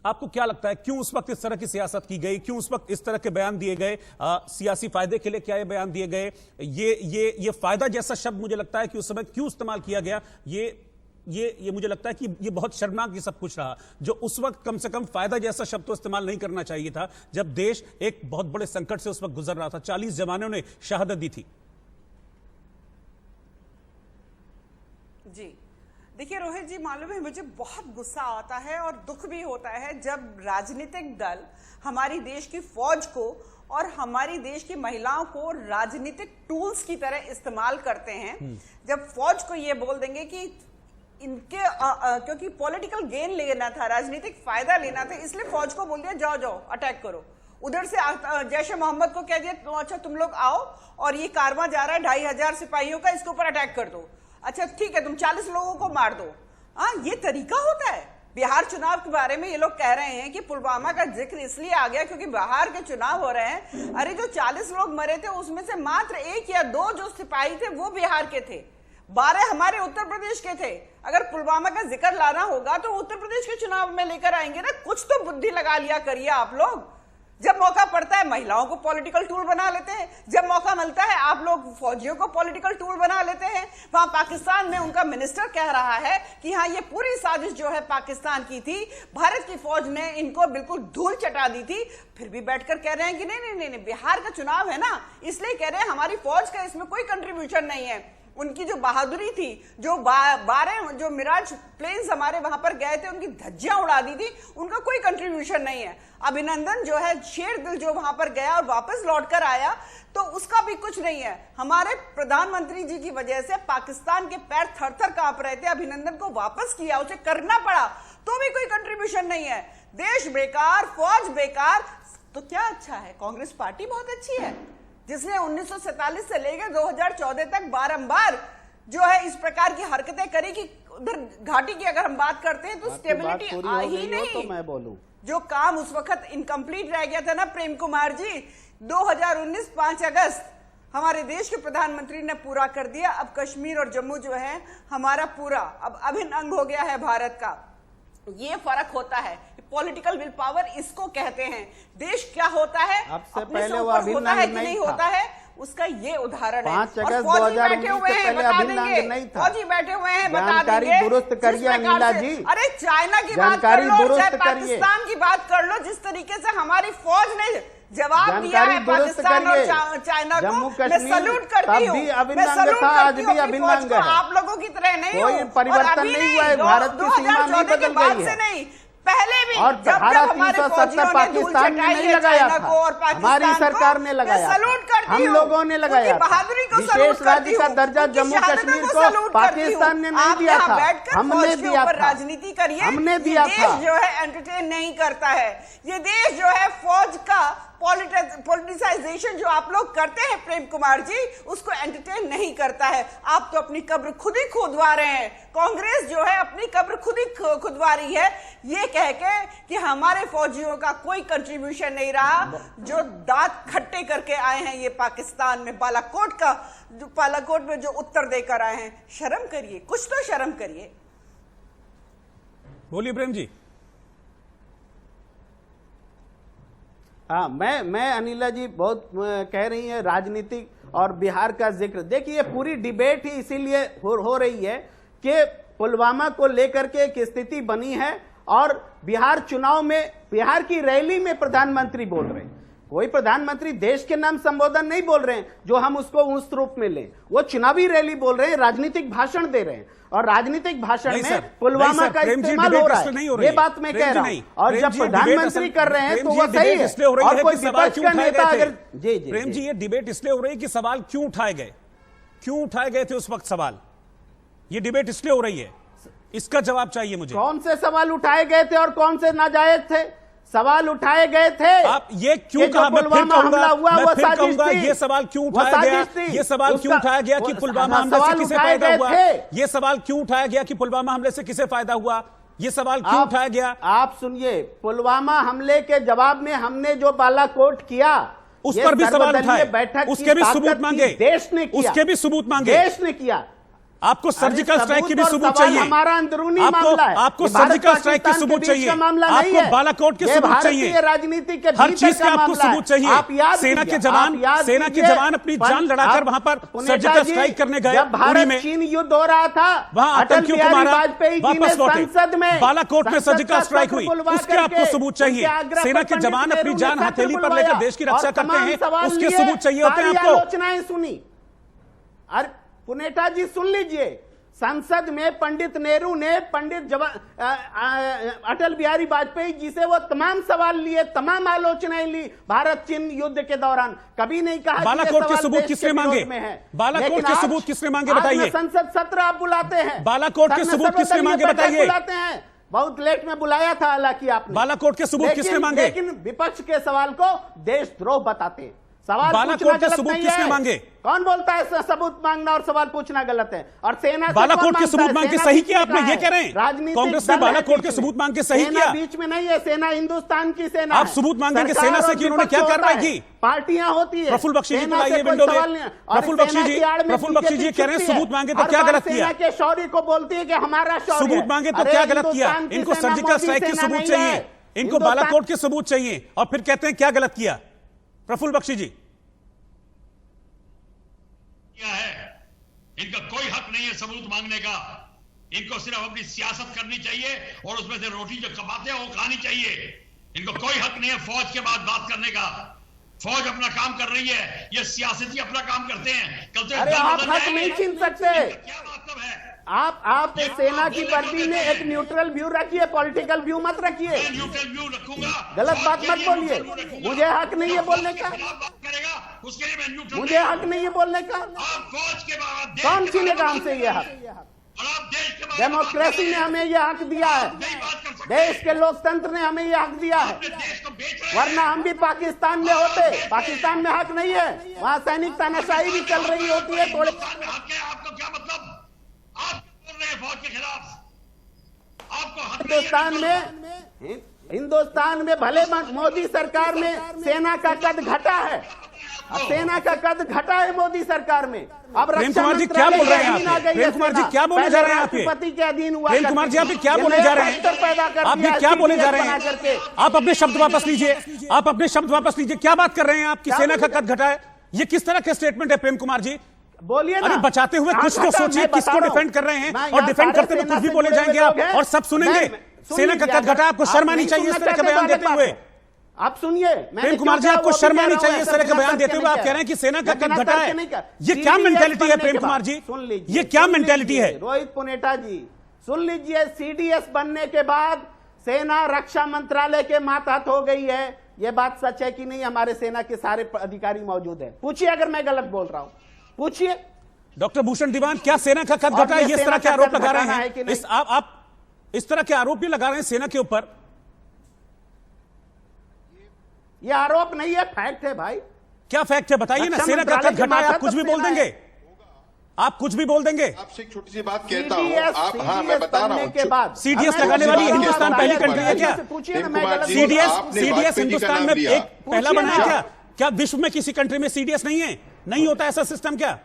Speaker 1: आपको क्या लगता है क्यों उस वक्त इस तरह की सियासत की गई? क्यों उस वक्त इस तरह के बयान दिए गए? सियासी फायदे के लिए क्या ये बयान दिए गए? ये फायदा जैसा शब्द मुझे लगता है कि उस समय क्यों इस्तेमाल किया गया, ये मुझे लगता है कि ये बहुत शर्मनाक ये सब कुछ रहा। जो उस वक्त कम से कम फायदा जैसा शब्द तो इस्तेमाल नहीं करना चाहिए था, जब देश एक बहुत बड़े संकट से उस वक्त गुजर रहा था। 40 जवानों ने शहादत दी थी।
Speaker 6: जी देखिए रोहित जी, मालूम है मुझे बहुत गुस्सा आता है और दुख भी होता है जब राजनीतिक दल हमारी देश की फौज को और हमारी देश की महिलाओं को राजनीतिक टूल्स की तरह इस्तेमाल करते हैं। जब फौज को ये बोल देंगे कि इनके क्योंकि पॉलिटिकल गेन लेना था, राजनीतिक फायदा लेना था, इसलिए फौज को बोल दिया जाओ जाओ अटैक करो। उधर से जैश ए मोहम्मद को कह दिया तो अच्छा तुम लोग आओ और ये कारवां जा रहा है 2,500 सिपाहियों का, इसके ऊपर अटैक कर दो। अच्छा ठीक है, तुम 40 लोगों को मार दो। ये तरीका होता है? बिहार चुनाव के बारे में ये लोग कह रहे हैं कि पुलवामा का जिक्र इसलिए आ गया क्योंकि बिहार के चुनाव हो रहे हैं। अरे जो 40 लोग मरे थे उसमें से मात्र 1 या 2 जो सिपाही थे वो बिहार के थे, 12 हमारे उत्तर प्रदेश के थे। अगर पुलवामा का जिक्र लाना होगा तो उत्तर प्रदेश के चुनाव में लेकर आएंगे ना। कुछ तो बुद्धि लगा लिया करिए आप लोग। जब मौका पड़ता है महिलाओं को पॉलिटिकल टूल बना लेते हैं, जब मौका मिलता है आप लोग फौजियों को पॉलिटिकल टूल बना लेते हैं। वहां पाकिस्तान में उनका मिनिस्टर कह रहा है कि हाँ ये पूरी साजिश जो है पाकिस्तान की थी, भारत की फौज ने इनको बिल्कुल धूल चटा दी थी। फिर भी बैठकर कह रहे हैं कि नहीं बिहार का चुनाव है ना, इसलिए कह रहे हैं हमारी फौज का इसमें कोई कंट्रीब्यूशन नहीं है। उनकी जो बहादुरी थी, जो 12 जो मिराज प्लेन्स हमारे वहां पर गए थे उनकी धज्जियां उड़ा दी थी, उनका कोई कंट्रीब्यूशन नहीं है। अभिनंदन जो है शेर दिल जो वहां पर गया और वापस लौटकर आया तो उसका भी कुछ नहीं है। हमारे प्रधानमंत्री जी की वजह से पाकिस्तान के पैर थर थर कांप रहे थे। अभिनंदन को वापस किया, उसे करना पड़ा, तो भी कोई कंट्रीब्यूशन नहीं है। देश बेकार, फौज बेकार, तो क्या अच्छा है? कांग्रेस पार्टी बहुत अच्छी है जिसने 1947 से लेकर 2014 तक बारंबार जो है इस प्रकार की हरकतें करी कि उधर घाटी की अगर हम बात करते हैं तो स्टेबिलिटी आ ही नहीं।
Speaker 4: तो मैं बोलूं
Speaker 6: जो काम उस वक्त इनकम्प्लीट रह गया था ना प्रेम कुमार जी, 2019 5 अगस्त हमारे देश के प्रधानमंत्री ने पूरा कर दिया। अब कश्मीर और जम्मू जो है हमारा पूरा अब अभिन्न अंग हो गया है भारत का। ये फर्क होता है। पॉलिटिकल विल पावर इसको कहते हैं। देश क्या होता है, अपने से ऊपर होता है कि नहीं होता है, उसका ये उदाहरण है।
Speaker 4: 5 अगस्त
Speaker 6: फौजी
Speaker 4: 2019
Speaker 6: बैठे हुए
Speaker 4: से
Speaker 6: हैं,
Speaker 4: पहले
Speaker 6: बता
Speaker 4: अभिन्न
Speaker 6: देंगे,
Speaker 4: नहीं था।
Speaker 6: फौजी बैठे हुए हैं, बता
Speaker 4: जानकारी
Speaker 6: देंगे
Speaker 4: दुरुस्त करिए अनिला जी।
Speaker 6: अरे चाइना की बात कर लो,
Speaker 4: दुरुस्त
Speaker 6: चाहे
Speaker 4: करिए।
Speaker 6: पाकिस्तान की बात कर लो, जिस तरीके से हमारी फौज ने जवाब दिया है पाकिस्तान और चाइना को, मैं सल्यूट करती हूँ, मैं सल्यूट करती हूँ अपनी फौज को। आप लोगों की तरह नहीं
Speaker 4: कोई परिवर्तन नहीं हुआ है, भारत की सीमा नहीं बदल गई है।
Speaker 6: पहले भी
Speaker 4: और
Speaker 6: जब हमारे
Speaker 4: 370 पाकिस्तान ने नहीं लगाया था, हमारी सरकार ने लगाया,
Speaker 6: सलूट करती
Speaker 4: हम लोगों ने लगाया,
Speaker 6: बहादुरी को
Speaker 4: विशेष राज्य का दर्जा जम्मू कश्मीर को पाकिस्तान ने नहीं दिया था, हमने दिया था,
Speaker 6: राजनीति करिए,
Speaker 4: हमने दिया था।
Speaker 6: जो है एंटरटेन नहीं करता है ये देश, जो है फौज का पॉलिटिसाइजेशन जो आप लोग करते हैं प्रेम कुमार जी, उसको एंटरटेन नहीं करता है। आप तो अपनी कब्र खुद ही खुदवा रहे हैं। कांग्रेस जो है अपनी कब्र खुद ही खुदवा रही है, ये कह के कि हमारे फौजियों का कोई कंट्रीब्यूशन नहीं रहा, जो दांत खट्टे करके आए हैं ये पाकिस्तान में बालाकोट में जो उत्तर देकर आए हैं। शर्म करिए, कुछ तो शर्म करिए।
Speaker 1: बोलिए प्रेम जी।
Speaker 4: हाँ, मैं अनिला जी बहुत कह रही है राजनीतिक और बिहार का जिक्र। देखिए पूरी डिबेट ही इसीलिए हो रही है कि पुलवामा को लेकर के एक स्थिति बनी है और बिहार चुनाव में, बिहार की रैली में प्रधानमंत्री बोल रहे हैं। कोई प्रधानमंत्री देश के नाम संबोधन नहीं बोल रहे हैं जो हम उसको उस रूप में लें, वो चुनावी रैली बोल रहे हैं, राजनीतिक भाषण दे रहे हैं और राजनीतिक भाषण में पुलवामा का इस्तेमाल हो रहा है, ये बात मैं कह रहा हूं। और जब प्रधानमंत्री कर रहे हैं तो वो सही है, और कोई विपक्ष का नेता अगर जी
Speaker 1: प्रेम जी, ये डिबेट इसलिए हो रही है कि सवाल क्यों उठाए गए, क्यों उठाए गए थे उस वक्त सवाल, ये डिबेट इसलिए हो रही है, इसका जवाब चाहिए मुझे।
Speaker 4: कौन से सवाल उठाए गए थे और कौन से नाजायज थे? सवाल उठाए गए थे।
Speaker 1: आप ये क्यों कहा? मैं फिर कहूंगा ये सवाल क्यों उठाया गया, ये सवाल क्यों उठाया गया कि पुलवामा हमले से किसे फायदा हुआ, ये सवाल क्यों उठाया गया कि पुलवामा हमले से किसे फायदा हुआ, ये सवाल क्यों उठाया गया?
Speaker 4: आप सुनिए, पुलवामा हमले के जवाब में हमने जो बालाकोट किया
Speaker 1: उस पर भी सवाल उठाए, उसके भी सबूत मांगे,
Speaker 4: देश ने किया,
Speaker 1: उसके भी सबूत मांगे,
Speaker 4: देश ने किया।
Speaker 1: आपको सर्जिकल स्ट्राइक की भी सबूत चाहिए,
Speaker 4: हमारा अंदरूनी मामला है,
Speaker 1: आपको सर्जिकल स्ट्राइक की सबूत चाहिए, आपको बालाकोट के सबूत चाहिए,
Speaker 4: राजनीति के
Speaker 1: हर चीज के आपको सबूत चाहिए। सेना के जवान अपनी जान लड़ाकर वहां पर सर्जिकल स्ट्राइक करने गए,
Speaker 4: जब भारत चीन युद्ध हो रहा था,
Speaker 1: वहां आतंकियों को मारा, वापस लौटे, बालाकोट में सर्जिकल स्ट्राइक हुई, उसके आपको सबूत चाहिए। सेना के जवान अपनी जान हथेली पर लेकर देश की रक्षा करते हैं, उसके सबूत चाहिए होते हैं आपको।
Speaker 4: आलोचनाएं सुनी, और पुनेटा जी सुन लीजिए, संसद में पंडित नेहरू ने अटल बिहारी वाजपेयी जी से वो तमाम सवाल लिए, तमाम आलोचनाएं ली भारत चीन युद्ध के दौरान, कभी नहीं कहा
Speaker 1: बालाकोट के सबूत किसने मांगे? बालाकोट के सबूत किसने मांगे बताइए?
Speaker 4: संसद सत्र आप बुलाते हैं,
Speaker 1: बालाकोट के सबूत किसने मांगे बताइए?
Speaker 4: बुलाते हैं, बहुत लेट में बुलाया था हालांकि आपने।
Speaker 1: बालाकोट के सबूत किसने मांगे?
Speaker 4: लेकिन विपक्ष के सवाल को देशद्रोह बताते हैं। सवाल
Speaker 1: बालाकोट के सबूत किसने मांगे?
Speaker 4: कौन बोलता है सबूत मांगना और सवाल पूछना गलत है? और सेना
Speaker 1: बालाकोट के सबूत मांग के सही किया आपने, ये कह रहे हैं? कांग्रेस ने बालाकोट के सबूत मांग के सही किया?
Speaker 4: बीच में नहीं है, सेना हिंदुस्तान की सेना।
Speaker 1: आप सबूत मांगेंगे सेना से कि उन्होंने क्या कार्रवाई की?
Speaker 4: पार्टियां होती है।
Speaker 1: प्रफुल्ल बख्शी जी बुलाइए विंडो में। प्रफुल्ल बख्शी जी कह रहे हैं सबूत मांगे तो क्या गलत किया?
Speaker 4: सेना के शौर्य को बोलती है कि हमारा शौर्य।
Speaker 1: सबूत मांगे तो क्या गलत किया? इनको सर्जिकल स्ट्राइक के सबूत चाहिए, इनको बालाकोट के सबूत चाहिए, और फिर कहते हैं क्या गलत किया? प्रफुल्ल बख्शी जी,
Speaker 5: है इनका कोई हक नहीं है सबूत मांगने का, इनको सिर्फ अपनी सियासत करनी चाहिए और उसमें से रोटी जो कमाते हैं वो खानी चाहिए। इनको कोई हक नहीं है फौज के बाद बात करने का। फौज अपना काम कर रही है, ये सियासती अपना काम करते हैं।
Speaker 4: अरे आप हक नहीं छीन सकते।
Speaker 5: क्या मतलब है?
Speaker 4: आप सेना की वर्दी में एक न्यूट्रल व्यू रखिए, पॉलिटिकल व्यू मत रखिए।
Speaker 5: न्यूट्रल व्यू रखूंगा,
Speaker 4: गलत बात मत बोलिए। मुझे हक नहीं है बोलने का,
Speaker 5: उसके लिए मैं न्यूट्रल,
Speaker 4: मुझे हक नहीं है बोलने का।
Speaker 5: फौज के बाद
Speaker 4: कौन छीनेगा हमसे ये हक? डेमोक्रेसी ने हमें यह हक दिया है, देश के लोकतंत्र ने हमें यह हक दिया है, वरना हम भी पाकिस्तान में होते। पाकिस्तान में हक नहीं है, वहां सैनिक तानाशाही भी चल रही होती है। थोड़े
Speaker 5: आपको क्या मतलब? आप बोल रहे हैं फौज के खिलाफ? आपको
Speaker 4: हिंदुस्तान में भले मोदी सरकार में सेना का कद घटा है, अब सेना का कद घटा है मोदी सरकार में। अब
Speaker 1: प्रेम कुमार जी क्या बोल रहे हैं आप? प्रेम कुमार जी क्या बोले जा रहे हैं आप?
Speaker 4: राष्ट्रपति के अधीन हुआ।
Speaker 1: प्रेम कुमार जी आप क्या बोले जा रहे हैं? आप ये क्या बोले जा रहे हैं? आप अपने शब्द वापस लीजिए, आप अपने शब्द वापस लीजिए। क्या बात कर रहे हैं आप कि सेना का कद घटा है? ये किस तरह का स्टेटमेंट है प्रेम कुमार जी?
Speaker 4: बोलिए ना।
Speaker 1: अरे बचाते हुए कुछ तो सोचिए, किसको डिफेंड कर रहे हैं? और डिफेंड करते हुए कुछ भी बोले जाएंगे आप और सब सुनेंगे। सेना का कद घटा, आपको शर्म आनी चाहिए इस तरह का बयान देते हुए।
Speaker 4: आप सुनिए
Speaker 1: प्रेम कुमार जी, आपको शर्म आनी चाहिए इस तरह का बयान देते हुए। आप कह रहे हैं कि सेना का कद घटा है। ये क्या मेंटेलिटी है प्रेम कुमार जी?
Speaker 4: सुन लीजिए,
Speaker 1: ये क्या मेंटेलिटी है?
Speaker 4: रोहित पुनेटा जी सुन लीजिए, सीडीएस बनने के बाद सेना रक्षा मंत्रालय के मातहत हो गई है। ये बात सच है कि नहीं? हमारे सेना के सारे अधिकारी मौजूद हैं, पूछिए अगर मैं गलत बोल रहा हूं, पूछिए।
Speaker 1: डॉक्टर भूषण दीवान, क्या सेना का कद घटा है? इस तरह के आरोप लगा रहे हैं। आप इस तरह के आरोप भी लगा रहे हैं सेना के ऊपर।
Speaker 4: ये आरोप नहीं है, फैक्ट है भाई।
Speaker 1: क्या फैक्ट है बताइए ना? सेना का कद घटा है, आप कुछ भी बोल देंगे, आप कुछ भी बोल देंगे।
Speaker 7: आपसे एक छोटी सी बात कहता हूं, आप हाँ मैं बता रहा हूं,
Speaker 1: सीडीएस लगाने वाली हिंदुस्तान पहली कंट्री है क्या? सीडीएस हिंदुस्तान में एक पहला बना है क्या? क्या विश्व में किसी कंट्री में सीडीएस नहीं है? नहीं होता ऐसा सिस्टम क्या?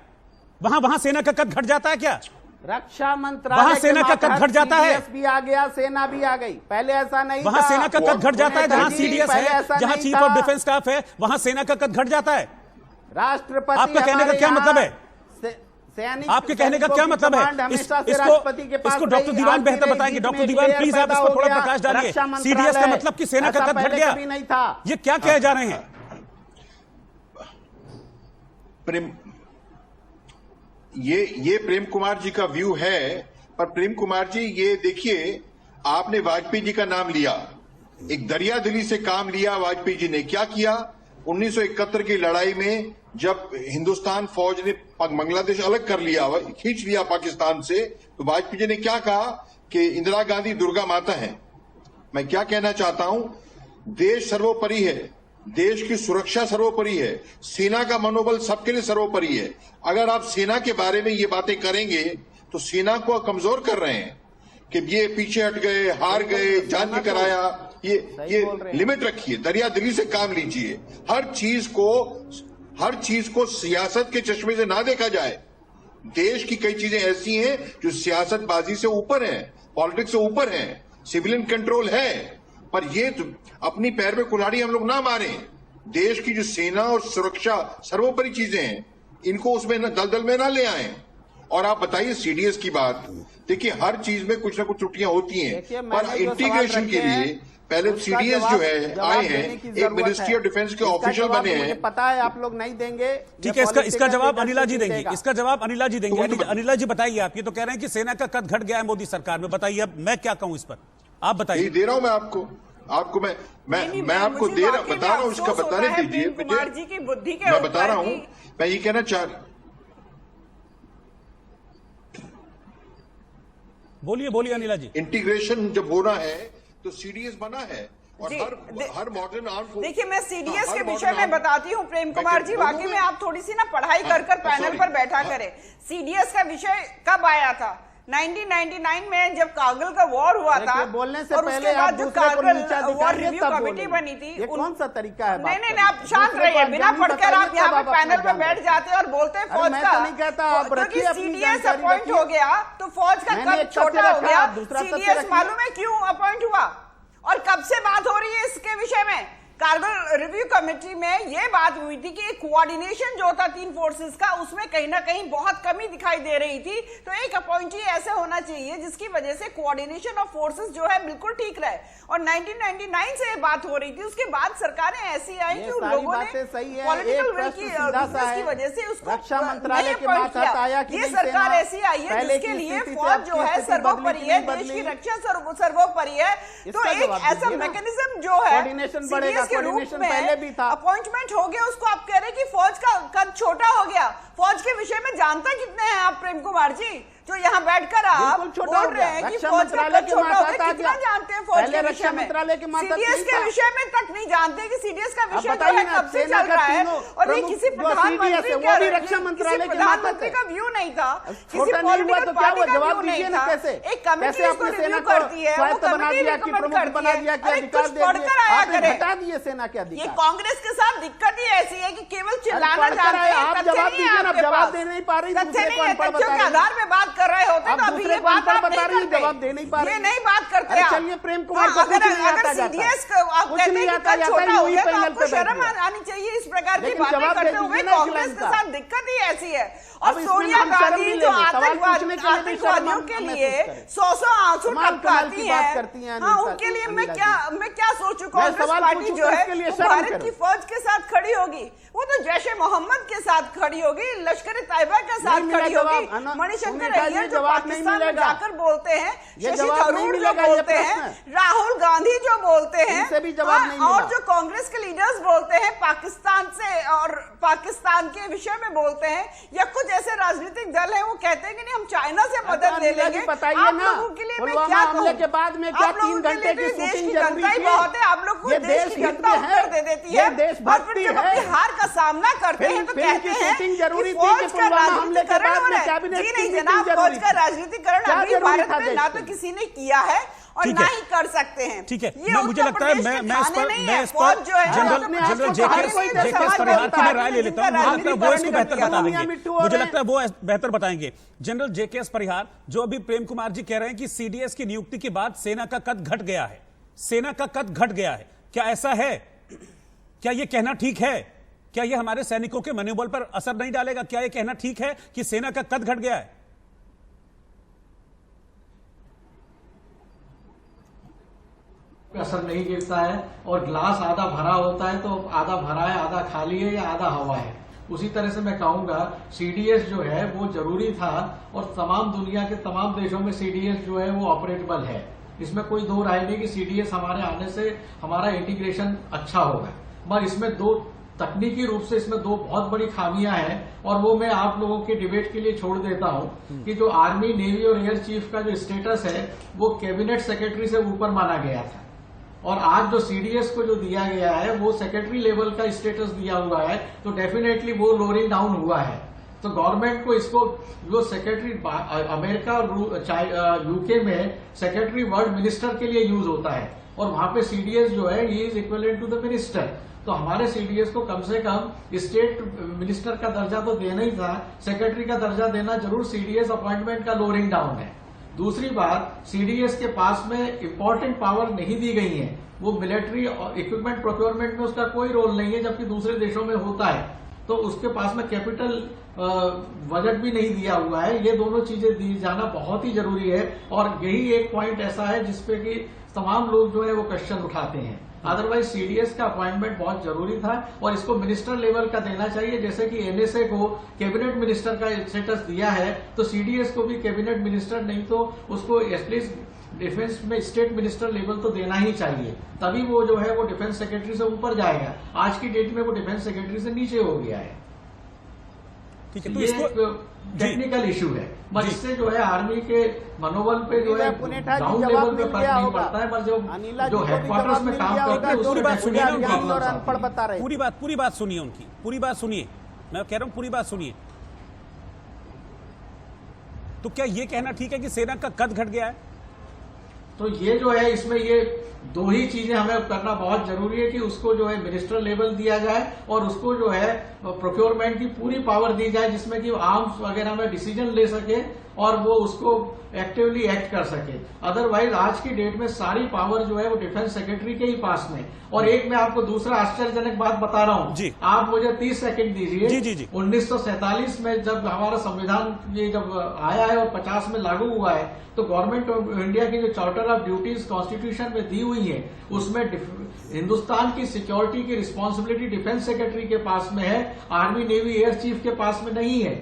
Speaker 1: वहां सेना का कद घट जाता है क्या?
Speaker 4: रक्षा मंत्रालय
Speaker 1: वहां सेना का कद घट जाता है,
Speaker 4: भी आ गया, सेना भी आ गई। पहले ऐसा नहीं था।
Speaker 1: वहां सेना का कद घट जाता है, जहां सीडीएस है, जहां चीफ ऑफ डिफेंस स्टाफ है, वहां सेना का कद घट जाता है।
Speaker 4: राष्ट्रपति
Speaker 1: आपका कहने का क्या मतलब है? आपके कहने का क्या मतलब है? इसको डॉक्टर दीवान बेहतर बताएंगे। डॉक्टर दीवान प्लीज आप इस पर थोड़ा प्रकाश डालिए। सीडीएस का मतलब कि सेना का कद घट गया,
Speaker 4: नहीं था।
Speaker 1: ये क्या कहे जा रहे हैं?
Speaker 7: ये प्रेम कुमार जी का व्यू है। पर प्रेम कुमार जी ये देखिए, आपने वाजपेयी जी का नाम लिया, एक दरिया दिली से काम लिया वाजपेयी जी ने। क्या किया? 1971 की लड़ाई में जब हिंदुस्तान फौज ने बांग्लादेश अलग कर लिया, खींच लिया पाकिस्तान से, तो वाजपेयी जी ने क्या कहा कि इंदिरा गांधी दुर्गा माता है। मैं क्या कहना चाहता हूं, देश सर्वोपरि है, देश की सुरक्षा सर्वोपरि है, सेना का मनोबल सबके लिए सर्वोपरि है। अगर आप सेना के बारे में ये बातें करेंगे तो सेना को कमजोर कर रहे हैं कि ये पीछे हट गए, हार गए, जान के कराया। ये लिमिट रखिए, दरिया दिली से काम लीजिए। हर चीज को सियासत के चश्मे से ना देखा जाए। देश की कई चीजें ऐसी हैं जो सियासतबाजी से ऊपर हैं, पॉलिटिक्स से ऊपर हैं, सिविलियन कंट्रोल है, पर ये तो अपनी पैर में कुल्हाड़ी हम लोग ना मारें। देश की जो सेना और सुरक्षा सर्वोपरि चीजें हैं, इनको उसमें दलदल में ना ले आए। और आप बताइए सीडीएस की बात, देखिए हर चीज में कुछ ना कुछ त्रुटियां होती हैं, पर इंटीग्रेशन के लिए पहले सीडीएस जो है आए हैं, एक मिनिस्ट्री ऑफ डिफेंस के ऑफिशियल बने हैं।
Speaker 4: पता है आप लोग नहीं देंगे।
Speaker 1: ठीक है, इसका जवाब अनिला जी देंगे। इसका जवाब अनिला जी देंगे। अनिला जी बताइए, आप ये तो कह रहे हैं कि सेना का कद घट गया है मोदी सरकार में, बताइए अब मैं क्या कहूं इस पर, आप बताइए।
Speaker 7: दे रहा हूं मैं आपको मैं आपको बता रहा हूं, इसका बताने दीजिए मुझे। मैं बता रहा हूं, मैं ये कहना चाह रहा।
Speaker 1: बोलिए अनिला जी।
Speaker 7: इंटीग्रेशन जब होना है तो सीडीएस बना है और हर मॉडर्न आर्म फोर्स।
Speaker 6: देखिए मैं सीडीएस के विषय में बताती हूँ प्रेम कुमार जी, वाकई में आप थोड़ी सी ना पढ़ाई कर पैनल पर बैठा करें। सीडीएस का विषय कब आया था? 1999 में जब कारगिल का वॉर हुआ था,
Speaker 4: बोलने से
Speaker 6: और
Speaker 4: पहले
Speaker 6: उसके बाद जो कारगिल वॉर रिव्यू
Speaker 4: तब
Speaker 6: कमेटी बनी थी,
Speaker 4: ये कौन सा तरीका है?
Speaker 6: नहीं, आप शांत रहिए। बिना पढ़कर आप यहाँ पे पैनल पे बैठ जाते हैं और बोलते हैं फौज का, क्योंकि सीडीएस अपॉइंट हो गया तो फौज का कब छोटा हो गया। सीडीएस मालूम है क्यों अपॉइंट हुआ और कब से बात हो रही है इसके विषय में? कारगिल रिव्यू कमेटी में यह बात हुई थी कि कोऑर्डिनेशन जो था तीन फोर्सेस का, उसमें कहीं ना कहीं बहुत कमी दिखाई दे रही थी। तो एक अपॉइंटी ऐसे होना चाहिए जिसकी वजह से कोऑर्डिनेशन ऑफ फोर्सेस जो है बिल्कुल ठीक रहे। और 1999 से ये बात हो रही थी, उसके बाद सरकारें ऐसी आई कि उन लोगों ने पॉलिटिकल विल की वजह से उसको
Speaker 4: रक्षा मंत्रालय के मातहत आया कि
Speaker 6: ये सरकार ऐसी आई है जिसके लिए फौज जो है सर्वोपरि है, देश की रक्षा सर्वोपरि है। तो एक ऐसा मैकेनिज्म जो है के रूप में अपॉइंटमेंट हो गया, उसको आप कह रहे हैं कि फौज का कद छोटा हो गया। फौज के विषय में जानता कितने हैं आप प्रेम कुमार जी, जो यहाँ बैठकर आप बोल रहे हैं कि फौज का कद छोटा हो गया? कितना जानते हैं फौज के
Speaker 4: रक्षा
Speaker 6: विषय में,
Speaker 4: मंत्रालय के मातहत
Speaker 6: सीडीएस
Speaker 4: नहीं
Speaker 6: के
Speaker 4: था।
Speaker 6: विषय में तक नहीं जानते कि सीडीएस का विषय जो
Speaker 4: बताइए
Speaker 6: है
Speaker 4: ना,
Speaker 6: कब से
Speaker 4: सेना
Speaker 6: चल
Speaker 4: का
Speaker 6: रहा है,
Speaker 4: तीनों
Speaker 6: और ये
Speaker 4: प्रमुख
Speaker 6: किसी
Speaker 4: जो CDS है,
Speaker 6: प्रधानमंत्री
Speaker 4: वो भी रक्षा मंत्रालय के मातहत है।
Speaker 6: का व्यू नहीं था, किसी
Speaker 4: छोटा नहीं हुआ
Speaker 6: पॉलिटिकल
Speaker 4: तो क्या
Speaker 6: पार्टी
Speaker 4: हुआ?
Speaker 6: का
Speaker 4: जवाब
Speaker 6: व्यू नहीं
Speaker 4: दीजिए ना,
Speaker 6: था।
Speaker 4: कैसे
Speaker 6: एक कमेटी
Speaker 4: कैसे
Speaker 6: इसको
Speaker 4: अपने सेना
Speaker 6: रिव्यू
Speaker 4: को
Speaker 6: करती है, वो
Speaker 4: स्वायत्त बना
Speaker 6: कमेटी
Speaker 4: दिया कि
Speaker 6: रिकमेंड
Speaker 4: प्रमुख बना
Speaker 6: करती
Speaker 4: दिया
Speaker 6: है,
Speaker 4: कि
Speaker 6: अरे
Speaker 4: अधिकार
Speaker 6: कुछ
Speaker 4: दे दिए,
Speaker 6: पढ़कर आया
Speaker 4: आपने
Speaker 6: करे।
Speaker 4: हटा दिए सेना के
Speaker 6: ये
Speaker 4: अधिकार।
Speaker 6: कांग्रेस के साथ दिक्कत ही ऐसी है कि केवल चिल्लाना
Speaker 4: पढ़कर
Speaker 6: जानते
Speaker 4: आए,
Speaker 6: हैं,
Speaker 4: आप
Speaker 6: तथ्य
Speaker 4: जवाब
Speaker 6: नहीं है
Speaker 4: दीजिए ना,
Speaker 6: आपके
Speaker 4: जवाब
Speaker 6: पास।
Speaker 4: दे नहीं पा रही,
Speaker 6: तथ्य
Speaker 4: दूसरे
Speaker 6: नहीं
Speaker 4: को
Speaker 6: है,
Speaker 4: अनपढ़
Speaker 6: तथ्यों
Speaker 4: बता
Speaker 6: के
Speaker 4: रही।
Speaker 6: आधार में बात कर रहे होते
Speaker 4: आप
Speaker 6: तो अभी
Speaker 4: दूसरे
Speaker 6: ये
Speaker 4: को
Speaker 6: बात
Speaker 4: अनपढ़
Speaker 6: आप
Speaker 4: बता
Speaker 6: नहीं
Speaker 4: रही हैं,
Speaker 6: करते।
Speaker 4: जवाब दे नहीं पा रही।
Speaker 6: ये नहीं बात करते
Speaker 4: अरे
Speaker 6: आप।
Speaker 4: चलिए, प्रेम कुमार को
Speaker 6: अगर
Speaker 4: कुछ नहीं
Speaker 6: अगर
Speaker 4: आता जाता।
Speaker 6: सीडीएस आप
Speaker 4: कुछ
Speaker 6: कहते
Speaker 4: नहीं
Speaker 6: हैं कि
Speaker 4: आता
Speaker 6: कद
Speaker 4: जाता,
Speaker 6: छोटा हो
Speaker 4: यूं ही
Speaker 6: गया तो
Speaker 4: पैनल
Speaker 6: आपको
Speaker 4: पे बैठ
Speaker 6: शर्म
Speaker 4: गया।
Speaker 6: आनी चाहिए इस प्रकार की
Speaker 4: लेकिन
Speaker 6: बातें
Speaker 4: जवाब दे
Speaker 6: करते हुए।
Speaker 4: दीजिए ना
Speaker 6: कांग्रेस
Speaker 4: इस
Speaker 6: के
Speaker 4: लाइन का।
Speaker 6: साथ दिक्कत ही ऐसी है। और
Speaker 4: अब इसमें
Speaker 6: सोनिया
Speaker 4: हम शर्म
Speaker 6: गांधी
Speaker 4: नहीं
Speaker 6: जो
Speaker 4: लेंगे, सवाल पूछने के लिए भी शर्म
Speaker 6: आतंकवादियों
Speaker 4: हम
Speaker 6: के
Speaker 4: महसूस
Speaker 6: लिए
Speaker 4: करें।
Speaker 6: 100 आंसू
Speaker 4: कमाल
Speaker 6: टपकाती
Speaker 4: की बात करती हैं
Speaker 6: हाँ,
Speaker 4: अनिल
Speaker 6: उनके लिए
Speaker 4: अनिला
Speaker 6: मैं क्या सोचूं?
Speaker 4: मैं
Speaker 6: कांग्रेस
Speaker 4: सवाल
Speaker 6: पार्टी
Speaker 4: पूछूं
Speaker 6: जो
Speaker 4: तो
Speaker 6: है
Speaker 4: इसके लिए
Speaker 6: वो
Speaker 4: शर्म
Speaker 6: भारत
Speaker 4: करो।
Speaker 6: की फौज के साथ खड़ी होगी, वो तो जैश ए मोहम्मद के साथ खड़ी होगी, लश्कर तैयबा के साथ
Speaker 4: नहीं मिला
Speaker 6: खड़ी
Speaker 4: जवाब,
Speaker 6: होगी। मणिशंकर
Speaker 4: सुनीता जी,
Speaker 6: अय्यर जो
Speaker 4: जवाब नहीं
Speaker 6: पाकिस्तान में
Speaker 4: मिलेगा।
Speaker 6: जाकर बोलते हैं,
Speaker 4: ये
Speaker 6: शशि
Speaker 4: जवाब नहीं
Speaker 6: थरूर जो
Speaker 4: मिलेगा, ये
Speaker 6: बोलते
Speaker 4: प्रश्न
Speaker 6: हैं,
Speaker 4: है।
Speaker 6: राहुल गांधी जो बोलते हैं,
Speaker 4: इनसे भी जवाब नहीं
Speaker 6: और
Speaker 4: मिला।
Speaker 6: जो कांग्रेस के लीडर्स बोलते हैं पाकिस्तान से और पाकिस्तान के विषय में बोलते हैं, या कुछ ऐसे राजनीतिक दल हैं वो कहते हैं कि नहीं हम चाइना से मदद ले लेंगे।
Speaker 4: बताइए
Speaker 6: आप
Speaker 4: ना,
Speaker 6: लोगों के लिए मैं
Speaker 4: पुलवामा
Speaker 6: क्या
Speaker 4: हमले
Speaker 6: कहूं?
Speaker 4: के बाद में क्या
Speaker 6: आप लोगों
Speaker 4: 3
Speaker 6: के
Speaker 4: घंटे
Speaker 6: लिए
Speaker 4: की
Speaker 6: देश
Speaker 4: शूटिंग
Speaker 6: की
Speaker 4: जरूरी
Speaker 6: जनता ही
Speaker 4: थी?
Speaker 6: बहुत है, आप लोग को
Speaker 4: ये
Speaker 6: देश की
Speaker 4: देश
Speaker 6: जनता
Speaker 4: हित में है,
Speaker 6: उत्तर दे देती
Speaker 4: ये
Speaker 6: है।
Speaker 4: देशभक्ति
Speaker 6: और फिर जब
Speaker 4: है।
Speaker 6: अपनी हार का सामना करते हैं तो
Speaker 4: फिल्म की
Speaker 6: कहते हैं
Speaker 4: शूटिंग जरूरी
Speaker 6: कि
Speaker 4: थी
Speaker 6: फौज
Speaker 4: कि
Speaker 6: का
Speaker 4: पुलवामा हमले के
Speaker 6: राजनीतिकरण
Speaker 4: बाद
Speaker 6: हो
Speaker 4: में
Speaker 6: रहा है।
Speaker 4: कैबिनेट
Speaker 6: जी
Speaker 4: की
Speaker 6: नहीं
Speaker 4: मीटिंग
Speaker 6: जनाब,
Speaker 4: जरूरी
Speaker 6: फौज का
Speaker 4: थी।
Speaker 6: राजनीतिकरण
Speaker 4: क्या
Speaker 6: अभी
Speaker 4: जरूरी
Speaker 6: भारत
Speaker 4: था
Speaker 6: में
Speaker 4: देश
Speaker 6: ना
Speaker 4: को?
Speaker 6: तो किसी ने किया है और
Speaker 1: ठीक
Speaker 6: ना
Speaker 1: है।
Speaker 6: ही कर सकते हैं।
Speaker 1: ठीक है,
Speaker 6: ये
Speaker 1: मुझे
Speaker 6: उत्तर
Speaker 1: लगता है
Speaker 6: प्रदेश के
Speaker 1: मैं इस
Speaker 6: खाने
Speaker 1: पर
Speaker 6: नहीं
Speaker 1: मैं
Speaker 6: है।
Speaker 1: इस
Speaker 6: फौज
Speaker 1: पर
Speaker 6: जो है
Speaker 1: जनरल
Speaker 6: अपने आप
Speaker 1: जनरल
Speaker 6: को
Speaker 1: जेके
Speaker 6: खाने नहीं दे, समाजवादी
Speaker 1: परिहार की मैं राय ले
Speaker 6: पार्टी
Speaker 1: लेता हूँ,
Speaker 6: जिनका
Speaker 1: मुझे लगता है वो इसको
Speaker 6: राजनीतिकरण
Speaker 1: बेहतर
Speaker 6: किया
Speaker 1: बता
Speaker 6: दुनिया
Speaker 1: देंगे,
Speaker 4: मिट्टू हो
Speaker 1: मुझे
Speaker 4: रहे
Speaker 1: लगता है वो बेहतर बताएंगे। जनरल जेके परिहार, जो अभी प्रेम कुमार जी कह रहे हैं कि सीडीएस की नियुक्ति के बाद सेना का कद घट गया है, सेना का कद घट गया है, क्या ऐसा है? क्या यह कहना ठीक है? क्या यह हमारे सैनिकों के मनोबल पर असर नहीं डालेगा? क्या यह कहना ठीक है कि सेना का कद घट गया है?
Speaker 8: असर नहीं गिरता है और ग्लास आधा भरा होता है तो आधा भरा है, आधा खाली है या आधा हवा है। उसी तरह से मैं कहूंगा सीडीएस जो है वो जरूरी था और तमाम दुनिया के तमाम देशों में सीडीएस जो है वो ऑपरेटेबल है। इसमें कोई दो राय नहीं कि सीडीएस हमारे आने से हमारा इंटीग्रेशन अच्छा होगा, मगर इसमें दो तकनीकी रूप से इसमें दो बहुत बड़ी खामियां हैं और वो मैं आप लोगों के डिबेट के लिए छोड़ देता हूं कि जो आर्मी, नेवी और एयर चीफ का जो स्टेटस है वो कैबिनेट सेक्रेटरी से ऊपर माना गया था और आज जो सीडीएस को जो दिया गया है वो सेक्रेटरी लेवल का स्टेटस दिया हुआ है, तो डेफिनेटली वो लोअरिंग डाउन हुआ है। तो गवर्नमेंट को इसको जो सेक्रेटरी अमेरिका और यूके में सेक्रेटरी वर्ड मिनिस्टर के लिए यूज होता है और वहां पे सीडीएस जो है he is equivalent to the minister. तो हमारे सीडीएस को कम से कम स्टेट मिनिस्टर का दर्जा तो देना ही था, सेक्रेटरी का दर्जा देना जरूर सीडीएस अपॉइंटमेंट का लोअरिंग डाउन है। दूसरी बात, सीडीएस के पास में इंपॉर्टेंट पावर नहीं दी गई है, वो मिलिट्री इक्विपमेंट प्रोक्योरमेंट में उसका कोई रोल नहीं है, जबकि दूसरे देशों में होता है। तो उसके पास में कैपिटल बजट भी नहीं दिया हुआ है। ये दोनों चीजें दी जाना बहुत ही जरूरी है और यही एक पॉइंट ऐसा है जिसपे कि तमाम लोग जो है वो क्वेश्चन उठाते हैं। अदरवाइज सीडीएस का अपॉइंटमेंट बहुत जरूरी था और इसको मिनिस्टर लेवल का देना चाहिए, जैसे कि एनएसए को कैबिनेट मिनिस्टर का स्टेटस दिया है तो सीडीएस को भी कैबिनेट मिनिस्टर नहीं तो उसको एटलीस्ट डिफेंस में स्टेट मिनिस्टर लेवल तो देना ही चाहिए, तभी वो जो है वो डिफेंस सेक्रेटरी से ऊपर जाएगा। आज की डेट में वो डिफेंस सेक्रेटरी से नीचे हो गया है।
Speaker 1: ठीक है, तो
Speaker 8: ये
Speaker 1: इसको
Speaker 8: टेक्निकल इशू है, पर इससे जो है आर्मी के मनोबल पे जो है
Speaker 4: पुनेठा जी
Speaker 8: ग्राउंड
Speaker 4: जवाब
Speaker 8: लेवल पे
Speaker 4: मिल
Speaker 8: फर्क
Speaker 4: गया
Speaker 8: नहीं
Speaker 4: होगा।
Speaker 8: पड़ता है, पर
Speaker 4: अनिला
Speaker 8: जो
Speaker 4: जी को भी
Speaker 8: हेडक्वार्टर्स
Speaker 4: जवाब
Speaker 8: में
Speaker 4: मिल
Speaker 8: काम
Speaker 4: गया
Speaker 8: करते हैं
Speaker 4: होगा,
Speaker 1: पूरी बात सुनिए ना उनकी।
Speaker 4: और अनपढ़ बता रहे हैं।
Speaker 1: पूरी बात सुनिए उनकी, पूरी बात सुनिए, मैं कह रहा हूं पूरी बात सुनिए। तो क्या यह कहना ठीक है कि सेना का कद घट गया है?
Speaker 8: तो ये जो है इसमें ये दो ही चीजें हमें करना बहुत जरूरी है कि उसको जो है मिनिस्टर लेवल दिया जाए और उसको जो है प्रोक्योरमेंट की पूरी पावर दी जाए, जिसमें कि आर्म्स वगैरह में डिसीजन ले सके और वो उसको एक्टिवली एक्ट कर सके। अदरवाइज आज की डेट में सारी पावर जो है वो डिफेंस सेक्रेटरी के ही पास में। और एक मैं आपको दूसरा आश्चर्यजनक बात बता रहा हूं, आप मुझे 30 सेकंड दीजिए।
Speaker 1: जी।
Speaker 8: 1947 में जब हमारा संविधान ये जब आया है और 50 में लागू हुआ है तो गवर्नमेंट ऑफ इंडिया की जो चार्टर ऑफ ड्यूटीज कॉन्स्टिट्यूशन में दी हुई है उसमें हिंदुस्तान की सिक्योरिटी की रिस्पांसिबिलिटी डिफेंस सेक्रेटरी के पास में है, आर्मी, नेवी, एयर चीफ के पास में नहीं है,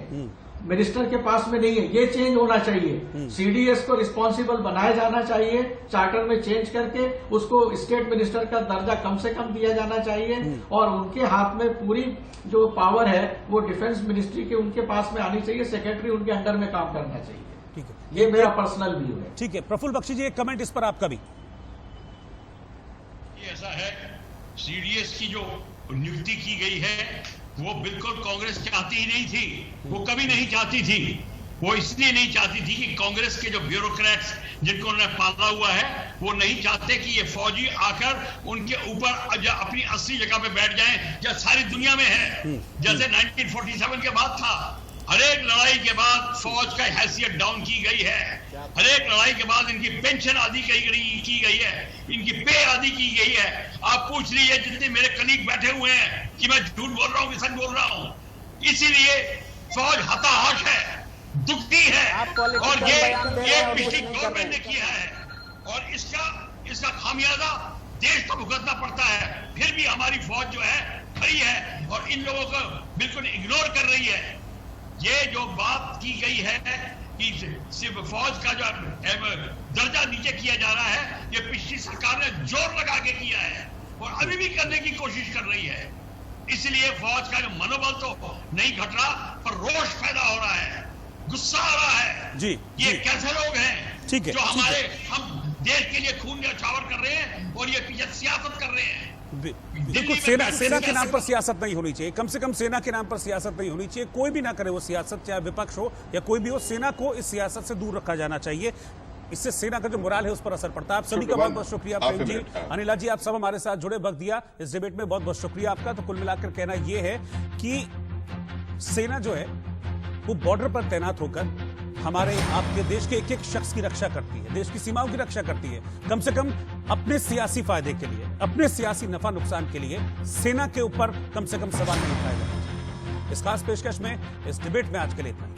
Speaker 8: मिनिस्टर के पास में नहीं है। ये चेंज होना चाहिए। सीडीएस को रिस्पांसिबल बनाया जाना चाहिए, चार्टर में चेंज करके उसको स्टेट मिनिस्टर का दर्जा कम से कम दिया जाना चाहिए और उनके हाथ में पूरी जो पावर है वो डिफेंस मिनिस्ट्री के उनके पास में आनी चाहिए, सेक्रेटरी उनके अंडर में काम करना चाहिए।
Speaker 1: ठीक है,
Speaker 8: ये मेरा पर्सनल व्यू है।
Speaker 1: ठीक है, प्रफुल्ल बख्शी जी एक कमेंट इस पर आपका भी।
Speaker 5: ऐसा है, सीडीएस की जो नियुक्ति की गई है वो बिल्कुल कांग्रेस चाहती ही नहीं थी, वो कभी नहीं चाहती थी। वो इसलिए नहीं चाहती थी कि कांग्रेस के जो ब्यूरोक्रेट्स जिनको उन्होंने पाला हुआ है वो नहीं चाहते कि ये फौजी आकर उनके ऊपर अपनी असली जगह पे बैठ जाएं, जो सारी दुनिया में है। जैसे 1947 के बाद था, हर एक लड़ाई के बाद फौज का हैसियत डाउन की गई है, हर एक लड़ाई के बाद इनकी पेंशन आदि की गई है, इनकी पे आदि की गई है। आप पूछ लीजिए जितने मेरे कलीग बैठे हुए हैं कि मैं झूठ बोल रहा हूँ कि सच बोल रहा हूँ। इसीलिए फौज हताहत है, दुखी है, और ये पिछली गवर्नमेंट ने किया है, और इसका खामियाजा देश को भुगतना पड़ता है। फिर भी हमारी फौज जो है खड़ी है और इन लोगों को बिल्कुल इग्नोर कर रही है। ये जो बात की गई है कि सिर्फ फौज का जो दर्जा नीचे किया जा रहा है, ये पिछली सरकार ने जोर लगा के किया है और अभी भी करने की कोशिश कर रही है। इसलिए फौज का जो मनोबल तो नहीं घट रहा, पर रोष पैदा हो रहा है, गुस्सा आ रहा है।
Speaker 1: जी,
Speaker 5: ये कैसे लोग हैं
Speaker 1: ठीक है,
Speaker 5: जो हम देश के लिए खून न्यौछावर कर रहे हैं और ये पीछे सियासत कर रहे हैं।
Speaker 1: बिल्कुल, सेना के नाम पर सियासत नहीं होनी चाहिए, कम से कम सेना के नाम पर सियासत नहीं होनी चाहिए। कोई भी ना करे वो सियासत, चाहे विपक्ष हो या कोई भी हो, सेना को इस सियासत से दूर रखा जाना चाहिए। इससे सेना का जो मोराल है उस पर असर पड़ता है। आप सभी का बहुत बहुत शुक्रिया। प्रेम जी, अनिला जी, आप सब हमारे साथ जुड़े, वक्त दिया इस डिबेट में, बहुत बहुत शुक्रिया आपका। तो कुल मिलाकर कहना यह है कि सेना जो है वो बॉर्डर पर तैनात होकर हमारे आपके देश के एक एक शख्स की रक्षा करती है, देश की सीमाओं की रक्षा करती है। कम से कम अपने सियासी फायदे के लिए, अपने सियासी नफा नुकसान के लिए सेना के ऊपर कम से कम सवाल नहीं उठाया जाना चाहिए। इस खास पेशकश में, इस डिबेट में आज के लिए इतना ही।